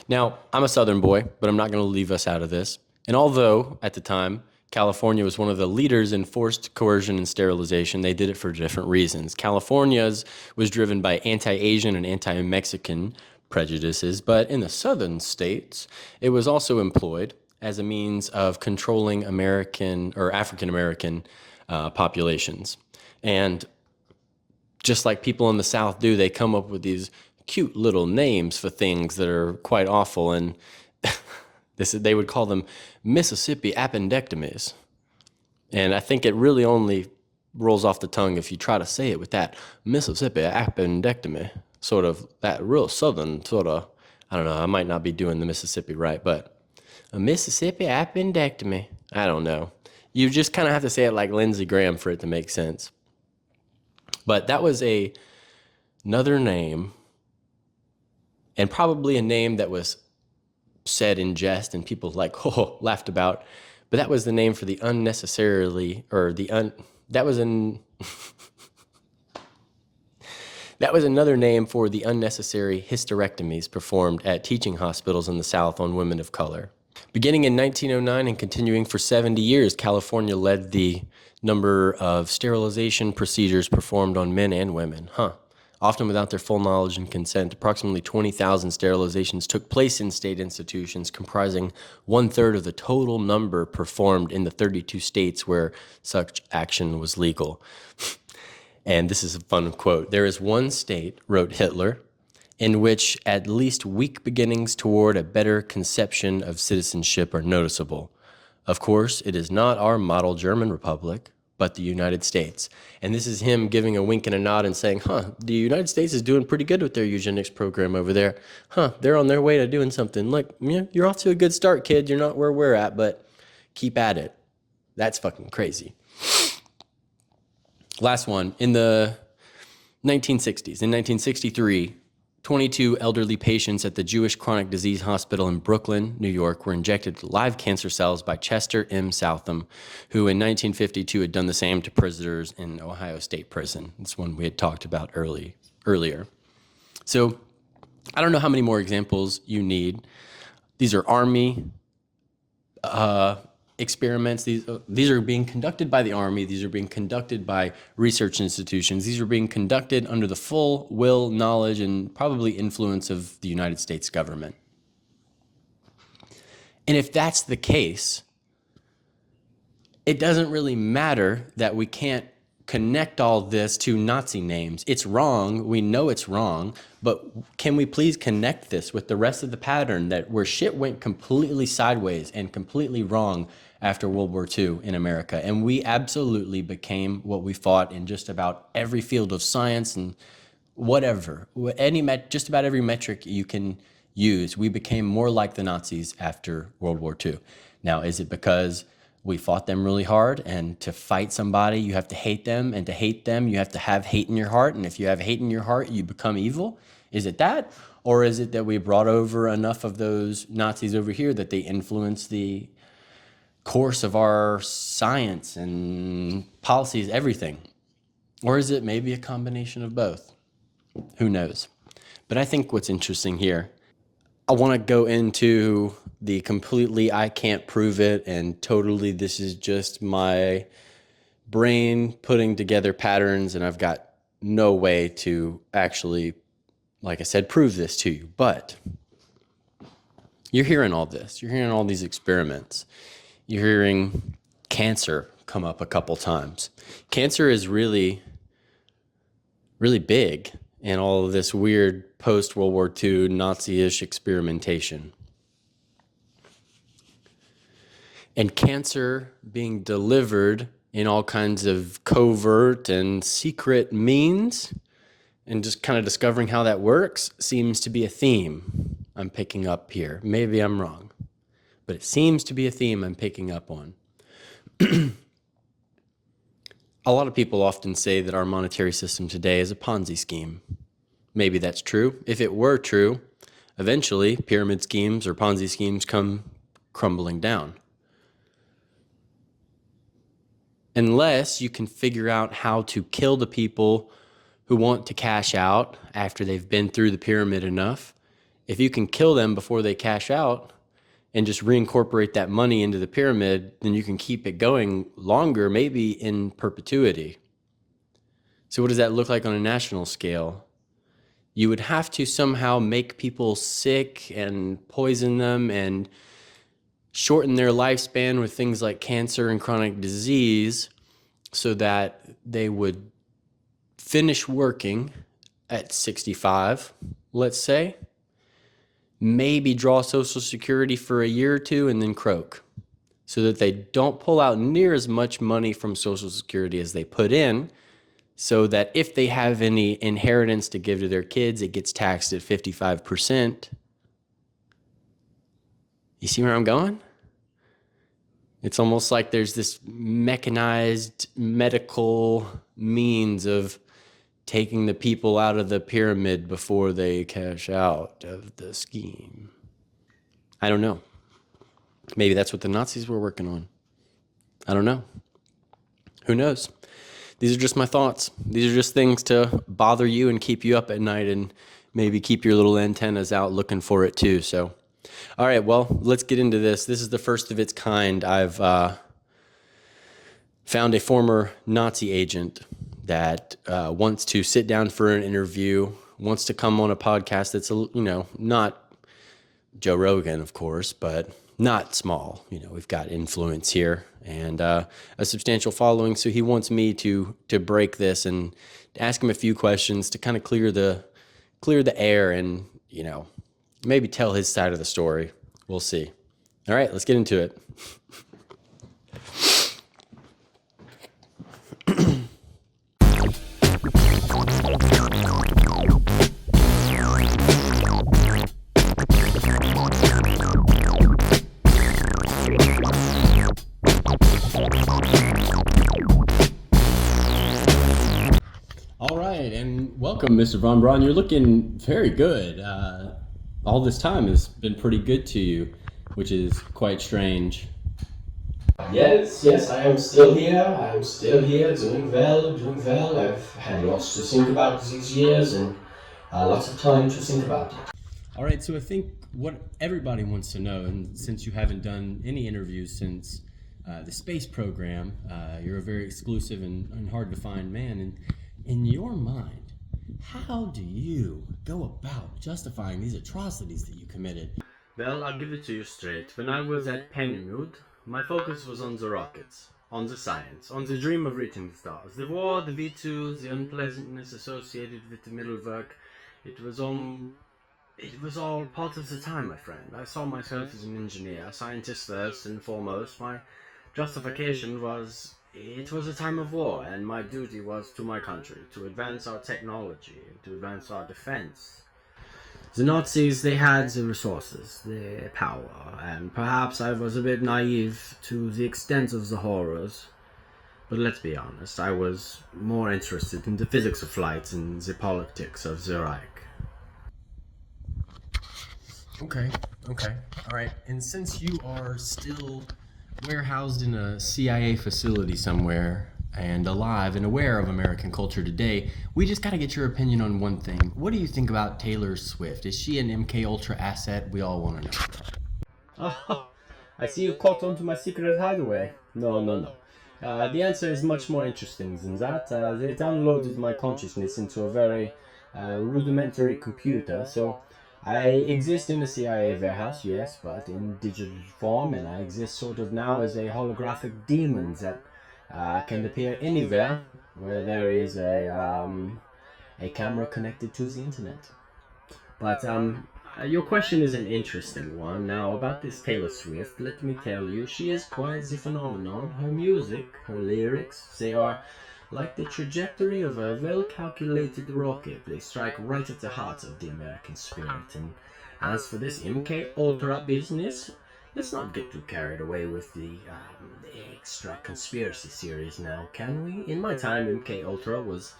Now, I'm a Southern boy, but I'm not going to leave us out of this. And although, at the time, California was one of the leaders in forced coercion and sterilization, they did it for different reasons. California's was driven by anti-Asian and anti-Mexican prejudices, but in the southern states, it was also employed as a means of controlling American or African-American populations. And just like people in the South do, they come up with these cute little names for things that are quite awful, and they would call them Mississippi appendectomies. And I think it really only rolls off the tongue if you try to say it with that Mississippi appendectomy, sort of that real southern sort of, I don't know, I might not be doing the Mississippi right, but a Mississippi appendectomy, I don't know. You just kind of have to say it like Lindsey Graham for it to make sense. But that was another name, and probably a name that was said in jest and people laughed about. But that was the name for the unnecessarily, or that was another name for the unnecessary hysterectomies performed at teaching hospitals in the South on women of color. Beginning in 1909 and continuing for 70 years, California led the number of sterilization procedures performed on men and women. Often without their full knowledge and consent. Approximately 20,000 sterilizations took place in state institutions, comprising 1/3 of the total number performed in the 32 states where such action was legal. And this is a fun quote. "There is one state," wrote Hitler, "in which at least weak beginnings toward a better conception of citizenship are noticeable. Of course, it is not our model German Republic, but the United States. And this is him giving a wink and a nod and saying, the United States is doing pretty good with their eugenics program over there. They're on their way to doing something. Look, yeah, you're off to a good start, kid. You're not where we're at, but keep at it. That's fucking crazy. Last one. In the 1960s, in 1963, 22 elderly patients at the Jewish Chronic Disease Hospital in Brooklyn, New York, were injected with live cancer cells by Chester M. Southam, who in 1952 had done the same to prisoners in Ohio State Prison. It's one we had talked about earlier. So I don't know how many more examples you need. These are Army experiments. These are being conducted by the Army. These are being conducted by research institutions. These are being conducted under the full will, knowledge, and probably influence of the United States government. And if that's the case, it doesn't really matter that we can't connect all this to Nazi names. It's wrong. We know it's wrong, but can we please connect this with the rest of the pattern that where shit went completely sideways and completely wrong after World War II in America? And we absolutely became what we fought in just about every field of science and whatever, just about every metric you can use. We became more like the Nazis after World War II. Now, is it because we fought them really hard, and to fight somebody, you have to hate them, and to hate them, you have to have hate in your heart, and if you have hate in your heart, you become evil? Is it that? Or is it that we brought over enough of those Nazis over here that they influence the course of our science and policies, everything? Or is it maybe a combination of both? Who knows? But I think what's interesting here, I want to go into the completely I can't prove it and totally this is just my brain putting together patterns and I've got no way to actually, like I said, prove this to you. But you're hearing all this. You're hearing all these experiments. You're hearing cancer come up a couple times. Cancer is really, really big in all of this weird post-World War II Nazi-ish experimentation. And cancer being delivered in all kinds of covert and secret means, and just kind of discovering how that works, seems to be a theme I'm picking up here. Maybe I'm wrong, but it seems to be a theme I'm picking up on. A lot of people often say that our monetary system today is a Ponzi scheme. Maybe that's true. If it were true, eventually pyramid schemes or Ponzi schemes come crumbling down. Unless you can figure out how to kill the people who want to cash out after they've been through the pyramid enough. If you can kill them before they cash out and just reincorporate that money into the pyramid, then you can keep it going longer, maybe in perpetuity. So what does that look like on a national scale? You would have to somehow make people sick and poison them and shorten their lifespan with things like cancer and chronic disease so that they would finish working at 65, let's say, maybe draw Social Security for a year or two and then croak so that they don't pull out near as much money from Social Security as they put in, so that if they have any inheritance to give to their kids, it gets taxed at 55%. You see where I'm going? It's almost like there's this mechanized medical means of taking the people out of the pyramid before they cash out of the scheme. I don't know. Maybe that's what the Nazis were working on. I don't know. Who knows? These are just my thoughts. These are just things to bother you and keep you up at night and maybe keep your little antennas out looking for it too. So, all right, well, let's get into this. This is the first of its kind. I've found a former Nazi agent that wants to sit down for an interview, wants to come on a podcast that's, not Joe Rogan, of course, but not small. We've got influence here and a substantial following. So he wants me to break this and ask him a few questions to kind of clear the air and, maybe tell his side of the story. We'll see. All right, let's get into it. All right, and welcome, Mr. Von Braun. You're looking very good. All this time has been pretty good to you, which is quite strange.
Yes, I am still here. I'm still here, doing well, doing well. I've had lots to think about these years and lots of time to think about it.
All right, so I think what everybody wants to know, and since you haven't done any interviews since the space program, you're a very exclusive and hard to find man. And in your mind, how do you go about justifying these atrocities that you committed?
Well, I'll give it to you straight. When I was at Pennywood, my focus was on the rockets, on the science, on the dream of reaching the stars. The war, the V2s, the unpleasantness associated with the middle work, it was all part of the time, my friend. I saw myself as an engineer, a scientist first and foremost. My justification was it was a time of war, and my duty was to my country, to advance our technology, to advance our defense. The Nazis, they had the resources, the power, and perhaps I was a bit naive to the extent of the horrors. But let's be honest, I was more interested in the physics of flight and the politics of the Reich.
Okay, all right. And since you are still warehoused in a CIA facility somewhere and alive and aware of American culture today, we just got to get your opinion on one thing. What do you think about Taylor Swift? Is she an MK Ultra asset? We all want to know.
Oh, I see you caught on to my secret hideaway. No. The answer is much more interesting than that. They downloaded my consciousness into a very rudimentary computer, so I exist in the CIA warehouse, yes, but in digital form, and I exist sort of now as a holographic demon that can appear anywhere where there is a camera connected to the internet. But your question is an interesting one. Now, about this Taylor Swift, let me tell you, she is quite the phenomenon. Her music, her lyrics, they are like the trajectory of a well-calculated rocket. They strike right at the heart of the American spirit. And as for this MK Ultra business, let's not get too carried away with the extra conspiracy theories now, can we? In my time, MK Ultra was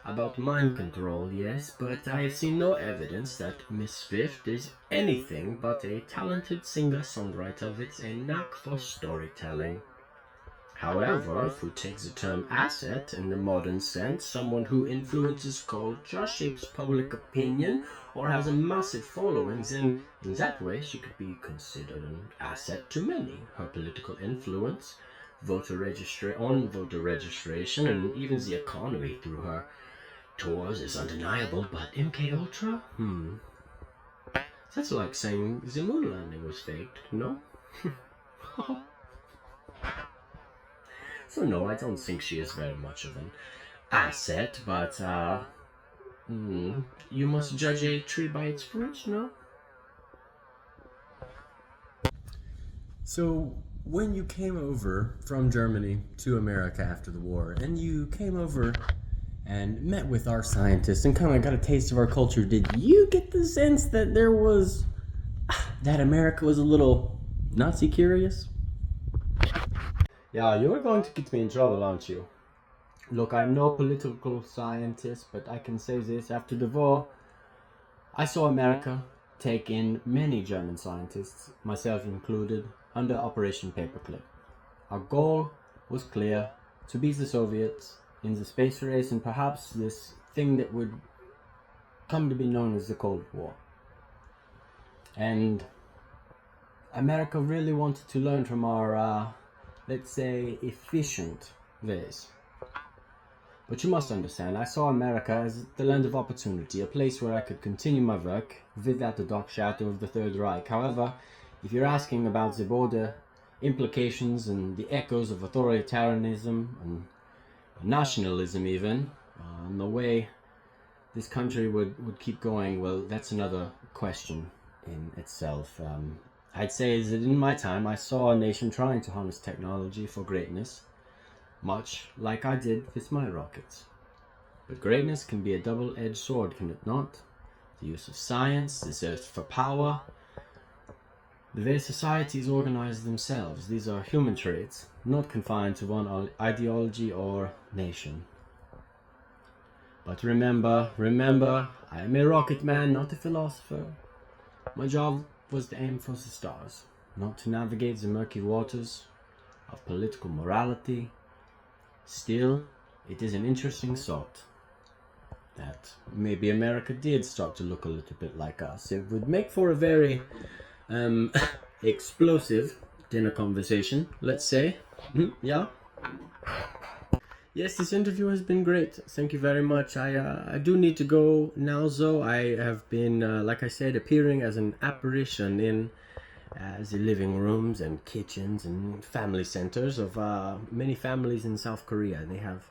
about mind control, yes, but I have seen no evidence that Miss Swift is anything but a talented singer-songwriter with a knack for storytelling. However, if we take the term asset in the modern sense, someone who influences culture, shapes public opinion, or has a massive following, then in that way she could be considered an asset to many. Her political influence, voter registration, and even the economy through her tours is undeniable, but MK Ultra? That's like saying the moon landing was faked, no? So no, I don't think she is very much of an asset, but you must judge a tree by its fruits, no?
So, when you came over from Germany to America after the war, and you came over and met with our scientists and kind of got a taste of our culture, did you get the sense that that America was a little Nazi curious?
Yeah, you're going to get me in trouble, aren't you? Look, I'm no political scientist, but I can say this. After the war, I saw America take in many German scientists, myself included, under Operation Paperclip. Our goal was clear: to beat the Soviets in the space race and perhaps this thing that would come to be known as the Cold War. And America really wanted to learn from our, let's say, efficient ways. But you must understand, I saw America as the land of opportunity, a place where I could continue my work without the dark shadow of the Third Reich. However, if you're asking about the border implications and the echoes of authoritarianism and nationalism even, and the way this country would keep going, well, that's another question in itself. I'd say that in my time I saw a nation trying to harness technology for greatness, much like I did with my rockets. But greatness can be a double-edged sword, can it not? The use of science, the search for power, The way societies organize themselves, these are human traits, not confined to one ideology or nation. But remember, I am a rocket man, not a philosopher. My job was to aim for the stars, not to navigate the murky waters of political morality. Still, it is an interesting thought that maybe America did start to look a little bit like us. It would make for a very explosive dinner conversation, let's say. Yeah. Yes, this interview has been great. Thank you very much. I do need to go now, though. I have been, like I said, appearing as an apparition in the living rooms and kitchens and family centers of many families in South Korea. They have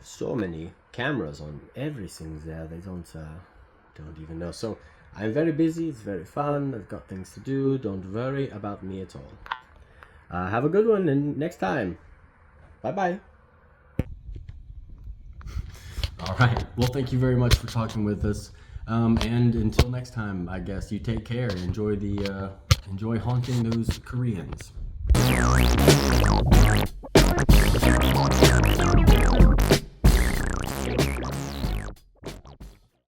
so many cameras on everything there. They don't even know. So I'm very busy. It's very fun. I've got things to do. Don't worry about me at all. Have a good one, and next time. Bye bye. All right. Well, thank you very much for talking with us. And until next time, I guess you take care. Enjoy haunting those Koreans.